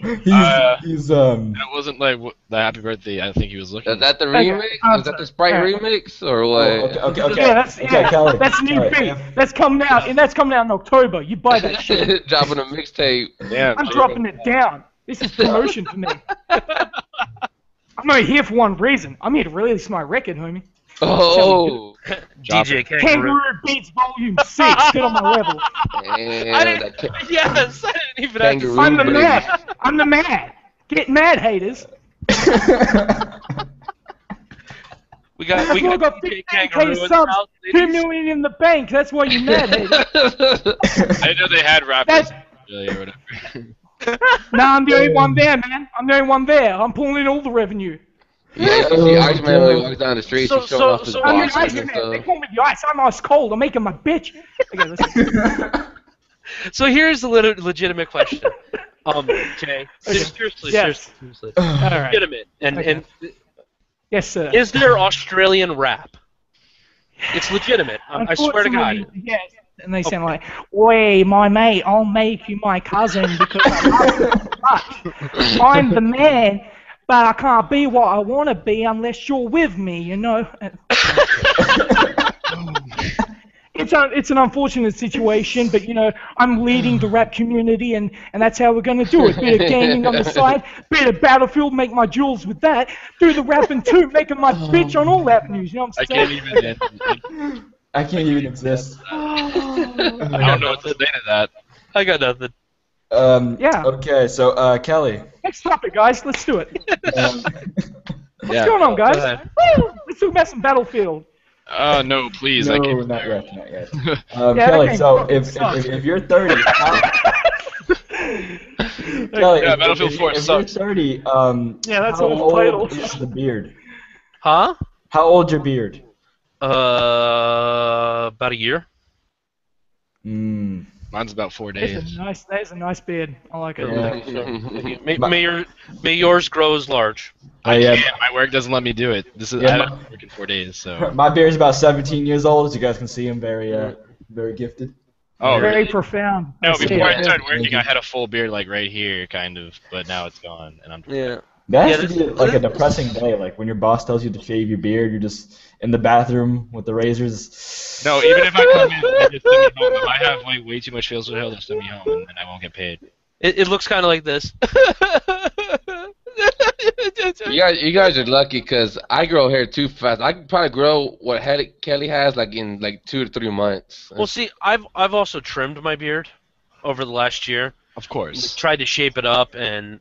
he's That wasn't like the happy birthday I think he was looking Is that the remix? Is that the Sprite remix or what? okay. Yeah, Kelly. that's a new Kelly. beat. That's coming out, and that's coming out in October. You buy that shit. Dropping a mixtape. Damn, I'm dropping it down. This is promotion for me. I'm only here for one reason. I'm here to release my record, homie. Oh, DJ Kangaroo. Kangaroo Beats Volume 6. Get on my level. and Yes, I didn't even Kangaroo I'm the baby. man. I'm the man. Get mad, haters. We got That's why I got DJ 15K Kangaroo in the subs, house. 2 million in the bank. That's why you're mad, haters. I didn't know they had rappers That's- really or whatever. Nah, I'm the only one there, man. I'm the only one there. I'm pulling in all the revenue. Yeah, you see Iceman when he walks down the street, he's showing off his so I'm the boxes ice and man. They stuff. call me the ice. I'm ice cold. I'm making my bitch. Okay, listen. So here's the legitimate question. Jay, seriously, Yes. seriously, All right. legitimate. And Okay. and Yes, sir. is there Australian rap? It's legitimate. I swear to God. Unfortunately, yes. And they sound like, "Oi, my mate, I'll make you my cousin because I love you so much. I'm the man, but I can't be what I want to be unless you're with me, you know." It's an unfortunate situation, but you know I'm leading the rap community, and that's how we're gonna do it. Bit of gaming on the side, bit of Battlefield, make my jewels with that. Do the rapping too, making my bitch on all avenues. You know what I I'm saying? can't even. I can't even exist. I don't know what to say to that. I got nothing. Yeah. Okay, so Kelly. Next topic, guys. Let's do it. Um, What's going on, guys? Go ahead. Woo! Let's talk about some Battlefield. Oh no, please! I no, can't. not yet. Yeah, Kelly, that so game if you're 30, Kelly, Yeah, Battlefield 4 if you're sucks. 30, Yeah, that's how all the old titles. is the beard? Huh? How old's your beard? About a year. Mine's about 4 days. That's a nice beard. I like it. Yeah. May yours grow as large. I I, can't. My work doesn't let me do it. This is Yeah, I don't work in 4 days, so. my beard's about 17 years old, as you guys can see. I'm very gifted. Oh, Very really? profound. No, I see before it. I started working, I had a full beard like right here, kind of, but now it's gone, and I'm. Yeah. That has Yeah, to be like a depressing day, like when your boss tells you to shave your beard, you're just in the bathroom with the razors. No, even if I come in, they just send me home. If I have like way too much facial hair, they'll send me home, and then I won't get paid. It looks kind of like this. You guys are lucky because I grow hair too fast. I can probably grow what Kelly has like in like 2 to 3 months. Well, see, I've also trimmed my beard over the last year. Of course. Tried to shape it up, and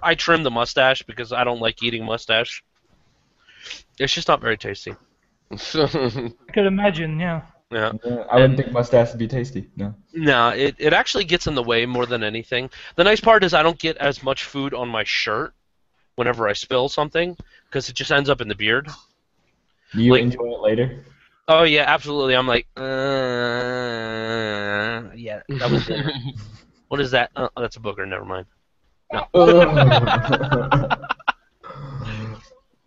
I trimmed the mustache because I don't like eating mustache. It's just not very tasty. I could imagine, yeah. Yeah. I wouldn't think mustache would be tasty. No. No, it actually gets in the way more than anything. The nice part is I don't get as much food on my shirt whenever I spill something because it just ends up in the beard. Do you Like- enjoy it later? Oh yeah, absolutely. I'm like, yeah, that was dinner. What is that? Oh, that's a booger. Never mind.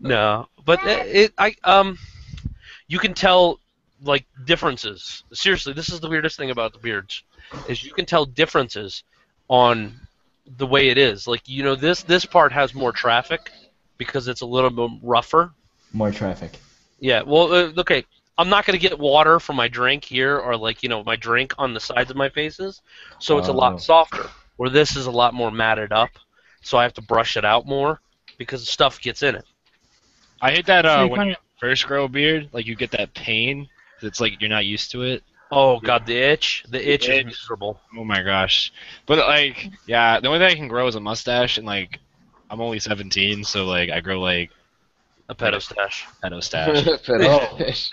No, but you can tell like differences. Seriously, this is the weirdest thing about the beards, is you can tell differences on the way it is. Like this part has more traffic because it's a little bit rougher. More traffic. Yeah. Well, okay. I'm not gonna get water from my drink here, or like my drink on the sides of my faces, so it's a lot softer. Where this is a lot more matted up, so I have to brush it out more because stuff gets in it. I hate that So you when kinda- you first grow a beard, like you get that pain. It's like you're not used to it. Oh god, the itch is itch. miserable. Oh my gosh. But like, yeah, the only thing I can grow is a mustache, and like, I'm only 17, so like I grow like A pedo stash. pedo stash.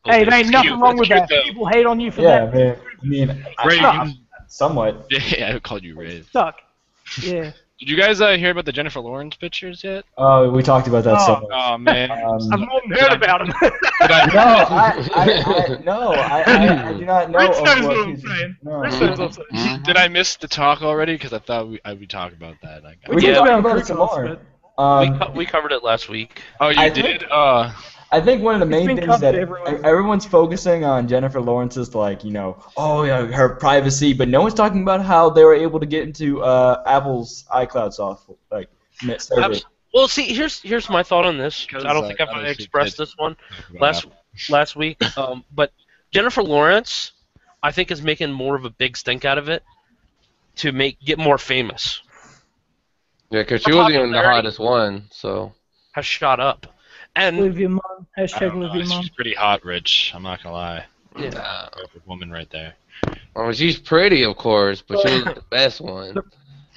Hey, there ain't It's nothing cute. wrong It's with cute, that. though. People hate on you for Yeah, that. man. I mean, Ray, somewhat. yeah, I called you Ray. Suck. Yeah. Did you guys hear about the Jennifer Lawrence pictures yet? Oh, we talked about that so Oh. much. Oh man. I've not heard about him. Did I- No, I do not know. Rich of knows what what I'm he's- saying. No. Rich knows what I'm saying. Did I miss the talk already? Because I thought I would talk about that. We Yeah. can talk about about it some more. We covered it last week. Oh, you I did? think- Oh, I think one of the It's main been things that covered everywhere. everyone's focusing on Jennifer Lawrence's, like, oh yeah, her privacy, but no one's talking about how they were able to get into Apple's iCloud software, like server. Well, see, here's my thought on this. I don't think I've obviously expressed kids- this one last week. But Jennifer Lawrence, I think, is making more of a big stink out of it to get more famous. Yeah, because she wasn't even the hottest one, so. Has shot up, and Live your mom. I Hashtag don't live know, your mom. she's pretty hot, Rich. I'm not gonna lie. yeah. Perfect woman right there. Well, she's pretty, of course, but she wasn't the best one.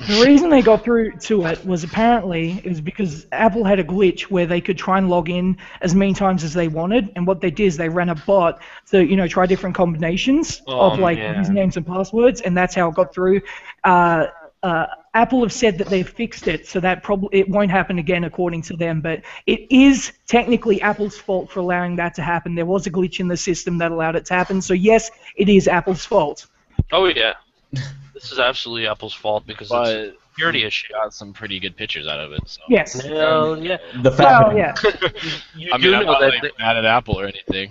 The reason they got through to it was apparently it was because Apple had a glitch where they could try and log in as many times as they wanted, and what they did is they ran a bot to try different combinations of like yeah. usernames and passwords, and that's how it got through. Apple have said that they've fixed it, so that probably it won't happen again according to them. But it is technically Apple's fault for allowing that to happen. There was a glitch in the system that allowed it to happen, so yes, it is Apple's fault. Oh yeah. This is absolutely Apple's fault because it's a But security issue. got some pretty good pictures out of it. So. Yes. Hell yeah. The fact Well, yeah. You I do mean, I'm know not that like, mad at Apple or anything.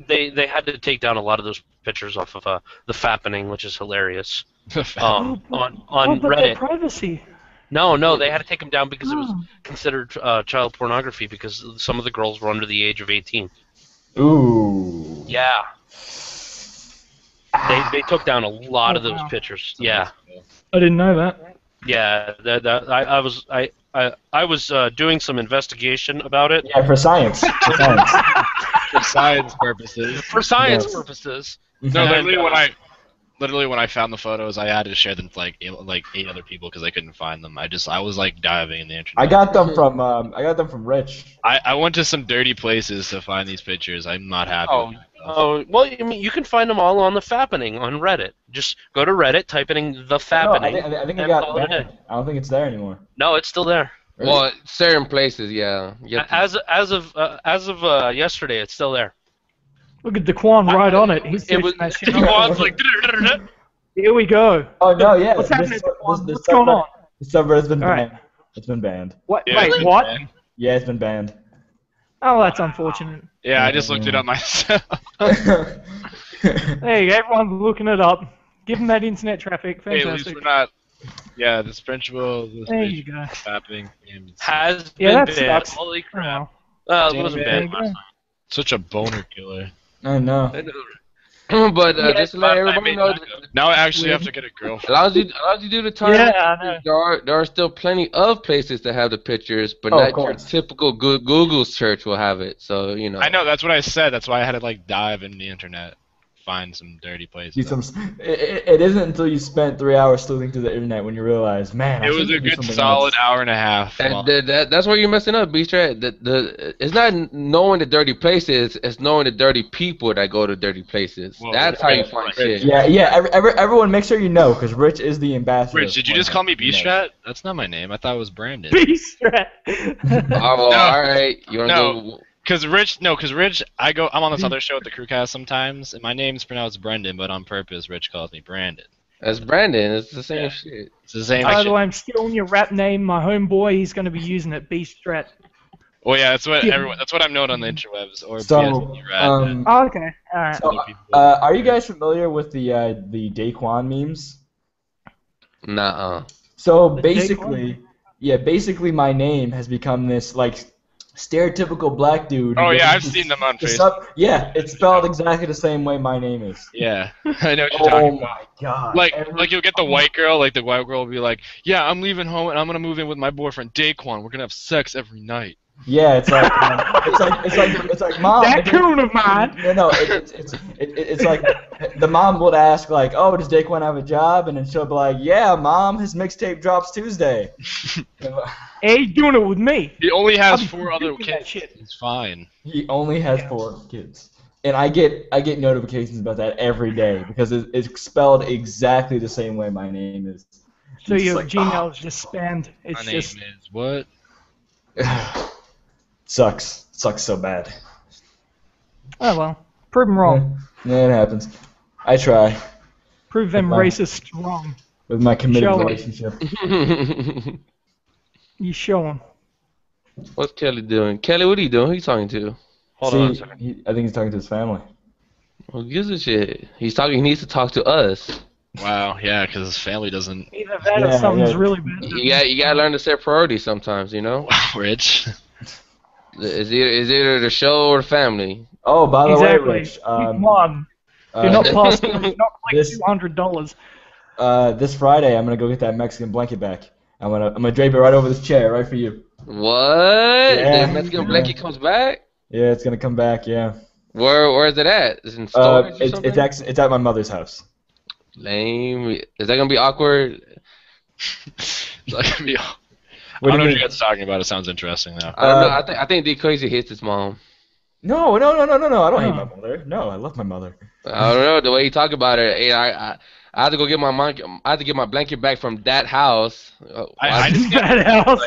they had to take down a lot of those pictures off of the Fappening, which is hilarious. On Oh, but their Reddit. privacy. No, they had to take them down because it was Oh. considered child pornography because some of the girls were under the age of 18. Ooh. Yeah. They took down a lot of those wow. pictures. Yeah. I didn't know that. Yeah, I was doing some investigation about it Yeah, for science. For science. For science purposes. for science Yes. purposes. No, And, literally when I found the photos, I had to share them with like 8 other people because I couldn't find them. I was like diving in the internet. I got them from Rich. I went to some dirty places to find these pictures. I'm not happy. with myself. Oh, well, I mean, you can find them all on the Fappening on Reddit. Just go to Reddit, type in the No, Fappening. I think it and got call it a day. banned. I don't think it's there anymore. No, it's still there. Really? Well, certain places, yeah. You have to- As of yesterday, it's still there. Look at Daquan right on it. He's It was. searching that shit. Daquan's like. Here we go. Oh no, yeah. What's happening, Daquan? this What's going on? The subreddit's been All right. banned. It's been banned. What? Yeah, Wait, it's what? banned. Yeah, it's been banned. Oh, that's unfortunate. Yeah, I just looked it up myself. There you go. Everyone's looking it up. Give them that internet traffic. Hey, at least Fantastic. we're not. Yeah, this principal. This There you go. happening. Has Yeah, been that banned. sucks. Holy crap. Wow. It wasn't There banned you last go. Such a boner killer. I know. time. but Yeah, just to let last time everybody made know, that good. Now I actually have to get a girlfriend. allows you do the time. Yeah, I know. There are still plenty of places that have the pictures, but Oh, of not your course. typical Google search will have it. So I know that's what I said. That's why I had to like dive in the internet, find some dirty places. It isn't until you spent 3 hours sleuthing through the internet when you realize, man, I It was shouldn't a do good something solid else. hour and a half. And Well, that's where you're messing up, Beast Rat. It's not knowing the dirty places; it's knowing the dirty people that go to dirty places. Well, That's how you right, find right. shit. Yeah. Everyone, make sure you know, because Rich is the ambassador. Rich, did you just call me Beastrat? That's not my name. I thought it was Brandon. Beast rat. Oh, well, all right. You want to No. go? Cause Rich, I'm on this other show at the Crewcast sometimes, and my name's pronounced Brendan, but on purpose, Rich calls me Brandon. That's Brandon. It's the same Yeah. shit. It's the same By the shit. way, I'm stealing your rap name. My homeboy, he's going to be using it. Beast Strat. Well, yeah, that's what Yeah. that's what I'm known on the interwebs or So, BSB Rat. Oh, okay. All right. so are you guys familiar with the Daquan memes? Nuh-uh. So The basically, basically my name has become this like stereotypical black dude. who Oh yeah, I've goes- seen them on the Facebook. Yeah, it's spelled exactly the same way my name is. Yeah, I know what you're Oh talking about. my god. Like you'll get the white girl, like the white girl will be like, yeah, I'm leaving home and I'm gonna move in with my boyfriend Daquan. We're gonna have sex every night. Yeah, it's like it's like mom. That coon of mine. No, it's like the mom would ask like, oh, does Daquan have a job? And then she'll be like, yeah, mom, his mixtape drops Tuesday. Hey, he's doing it with me. He only has I'll be 4 other predicting that kids. shit. He's fine. He only has 4 kids, and I get notifications about that every day because it's spelled exactly the same way my name is. So It's your like, Gmail is just spammed. It's My name just is what? sucks so bad. oh well. Prove them wrong. Yeah, it happens. I try Prove them Goodbye. racist wrong. with my committed Shall we? relationship. You show them. What's Kelly doing? Kelly, what are you doing? Who you talking to? Hold on a second. I think he's talking to his family. Who gives a shit? He needs to talk to us. Wow, yeah, because his family doesn't. Either that or Yeah, something's yeah. really bad. You gotta learn to set priorities sometimes, you know? Wow, Rich. Is either the show or the family. Oh, by the Exactly. way, Rich, Come on. You're not past. You're not like this- $200. this Friday I'm gonna go get that Mexican blanket back. I'm gonna drape it right over this chair, right for you. What? Yeah. The Mexican blanket comes back? Yeah, it's gonna come back. Yeah. Where is it at? Is it in storage or It's something? it's at my mother's house. Lame. Is that gonna be awkward? It's not gonna be. I What do don't know you what you mean? guys are talking about. It sounds interesting though. I don't know. I think D Crazy hates his mom. No. I don't hate Oh. my mother. No, I love my mother. I don't know the way you talk about it. Hey, I had to go get I had to get my blanket back from that house. I just That house.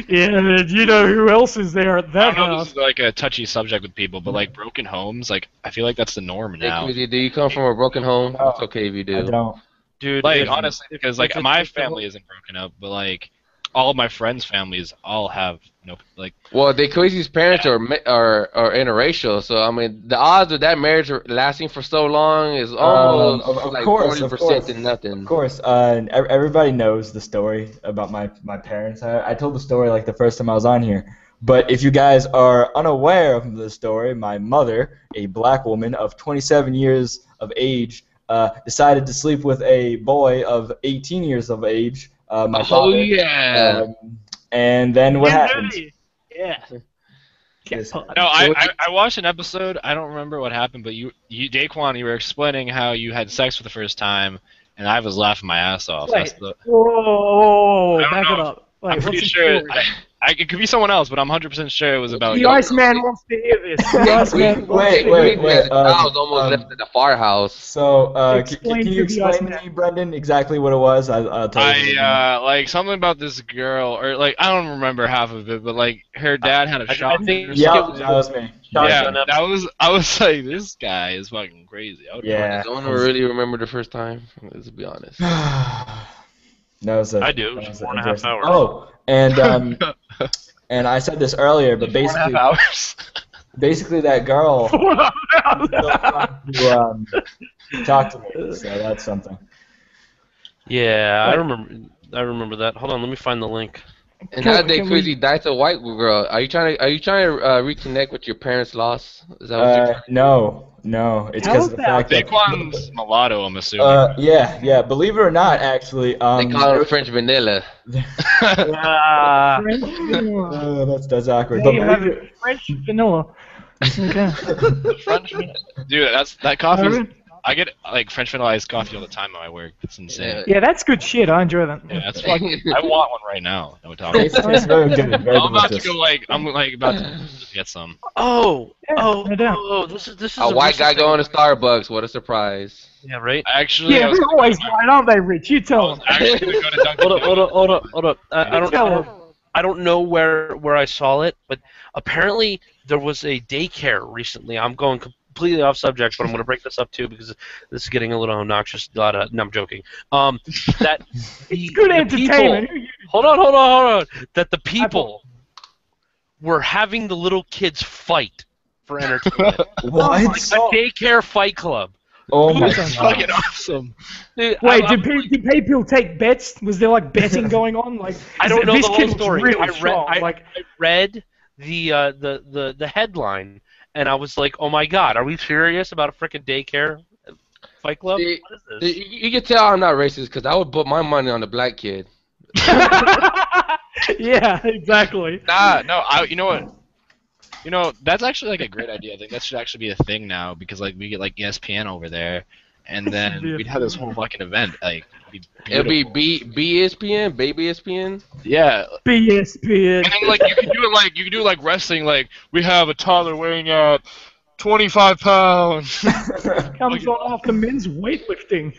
Yeah, man, you know who else is there at I that don't know if house? this is like a touchy subject with people, but like broken homes, like I feel like that's the norm Hey, now. Crazy, do you come from a broken home? No. It's okay if you I do. don't. Dude, Like if- honestly, because like if my if family isn't broken up, but like all of my friends' families all have like. Well, the Crazy's parents are interracial, so I mean the odds of that marriage lasting for so long is almost of like course, 40% to nothing. Of course, everybody knows the story about my parents. I told the story like the first time I was on here. But if you guys are unaware of the story, my mother, a black woman of 27 years of age, decided to sleep with a boy of 18 years of age. My Oh father. yeah. And then what happened? Yeah. Yes. No, I watched an episode. I don't remember what happened, but you Daquan, you were explaining how you had sex for the first time, and I was laughing my ass off. Wait. That's the, Whoa, I don't back it know. up. Wait, I'm pretty what's the sure. story? It could be someone else, but I'm 100% sure it was about. The Iceman wants to hear this. The Iceman wants to Wait, hear this. I was almost left at the firehouse. So, Explain can to you the explain to Iceman. me, Brendan, exactly what it was? I'll tell you. Like something about this girl, or like I don't remember half of it, but like her dad had a I shop. think- or Yeah, something. that was me. Yeah, Shotgun I was like, this guy is fucking crazy. I would Yeah. Does anyone really remember the first time? Let's be honest. That was I do. that It was was 4.5 interesting. hours. Oh, and I said this earlier, but 4.5 hours. basically that girl to talk to me. So that's something. Yeah, I remember that. Hold on, let me find the link. And Can- nowadays, can we- Crazy died to a white girl. Are you trying to reconnect with your parents' loss? Is that what you're No, it's How because of is the that? fact that. Daquan's mulatto, I'm assuming. Yeah. Believe it or not, actually. They call it French vanilla. Ah, That's awkward. There But you have believe it. French vanilla. Okay. French, dude, that coffee. Alright. I get like French vanilla iced coffee all the time at my work. It's insane. Yeah, that's good shit. I enjoy that. Yeah, that's like I want one right now. No talking. it's very good. Very I'm about to delicious. go I'm about to get some. oh, no doubt. this is A white guy recent going to thing. Starbucks. What a surprise. Yeah, right. Actually, I Yeah, was, they're always right, aren't they, Rich? You I tell was them. actually gonna go to Dunkin' Hold up. I don't. Tell them. I don't know where I saw it, but apparently there was a daycare recently. I'm going completely off subject, but I'm going to break this up too because this is getting a little obnoxious. No, I'm joking. That It's good entertainment. hold on. That the people were having the little kids fight for entertainment. What? Like a daycare fight club. Oh my That's god. fucking awesome. Dude, Wait, I'm did people take bets? Was there like betting going on? Like I don't know this the whole kid was story. really I read, strong. I, like I read the headline, and I was like, oh my god, are we serious about a freaking daycare fight club? See, What is this? you can tell I'm not racist because I would put my money on the black kid. yeah, exactly. Nah, no, you know what? You know, that's actually like a great idea. I think that should actually be a thing now because like we get like ESPN over there, and then Yeah. we'd have this whole fucking event. Like, It'll be beautiful. BESPN, Baby ESPN. Yeah, BSP. and then like you can do like wrestling. Like we have a toddler weighing at 25 pounds. Comes on after men's weightlifting.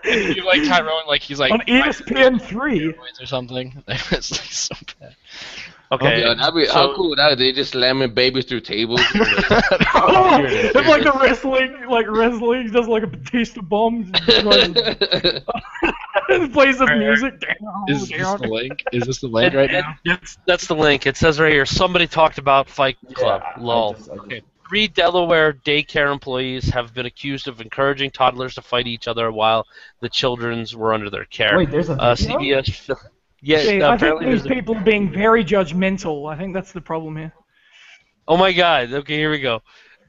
You like Tyrone, like he's like On ESPN 3. or something. It's like so bad. Okay, Yeah, that'd be how cool would that? They just slamming babies through tables. Oh, it's like the wrestling, does like a Batista bomb, plays the music. Is this the link? Is this the link right now? that's the link. It says right here. Somebody talked about Fight Club. Lol. Okay. 3 Delaware daycare employees have been accused of encouraging toddlers to fight each other while the children's were under their care. Wait, there's a video? CBS. Yeah, See, I think apparently these there's a, people are being very judgmental. I think that's the problem here. oh my God. Okay, here we go.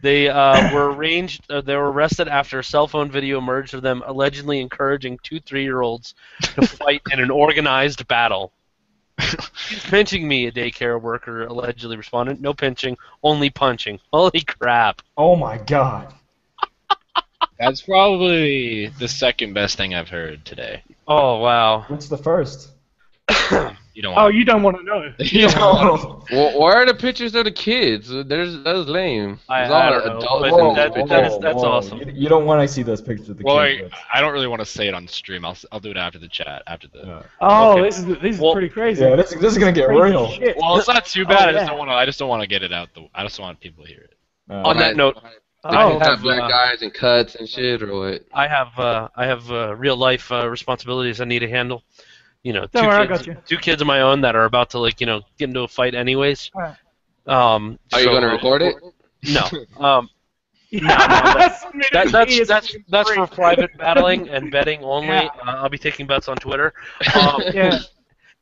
They were arranged. They were arrested after a cell phone video emerged of them allegedly encouraging 2 3-year-olds to fight in an organized battle. He's pinching me, a daycare worker allegedly responded. No pinching, only punching. Holy crap. Oh my god. That's probably the second best thing I've heard today. Oh, wow. What's the first? You don't Oh, want. you don't want to know. You don't want. Oh. Where are the pictures of the kids? That's lame. I It's all don't know, adults but in that- these that pictures. is- that's awesome. You don't want to see those pictures of the Well, kids. I don't really want to say it on stream. I'll do it after the chat after the. Yeah. Oh, Okay. this is Well, pretty crazy. Yeah, this is gonna get Crazy real. shit. Well, it's not too bad. Oh, yeah. I just don't want to get it out. I just want people to hear it. On that note, Oh, have, black guys and cuts and shit or what? I have real life responsibilities I need to handle. You know, Don't worry, I got you. 2 kids of my own that are about to get into a fight anyways. Alright. Are you gonna record it? No. That's That's for private battling and betting only. Yeah. I'll be taking bets on Twitter. yeah.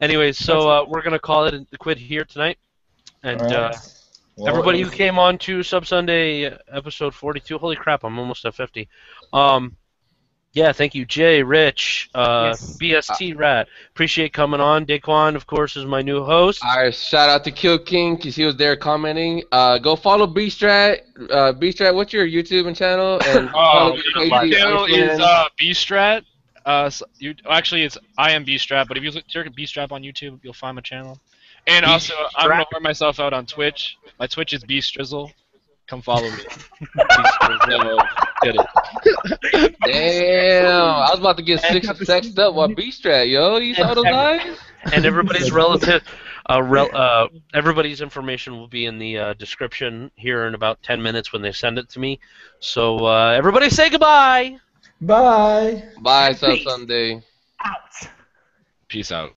Anyways, so we're gonna call it a quit here tonight, and Alright. Well, everybody who came on to Sub Sunday episode 42. Holy crap, I'm almost at 50. Yeah, thank you, Jay, Rich, Yes. BST Rat. Appreciate coming on. Daquan, of course, is my new host. Alright, shout out to Kill King because he was there commenting. Go follow B-Strat. B-Strat, what's your YouTube and channel? And follow My Casey channel is Iceman. Bstrat. Actually, it's I am Bstrat, but if you search Bstrat on YouTube, you'll find my channel. And also, I'm gonna wear myself out on Twitch. My Twitch is Bstrizzle. Come follow me. Bstrizzle. Get it. Damn, I was about to get sexed up while B-Strat, yo. You saw those eyes? And everybody's everybody's information will be in the description here in about 10 minutes when they send it to me. So everybody say goodbye. Bye. Bye, Sub Peace. Sunday. Out. Peace out.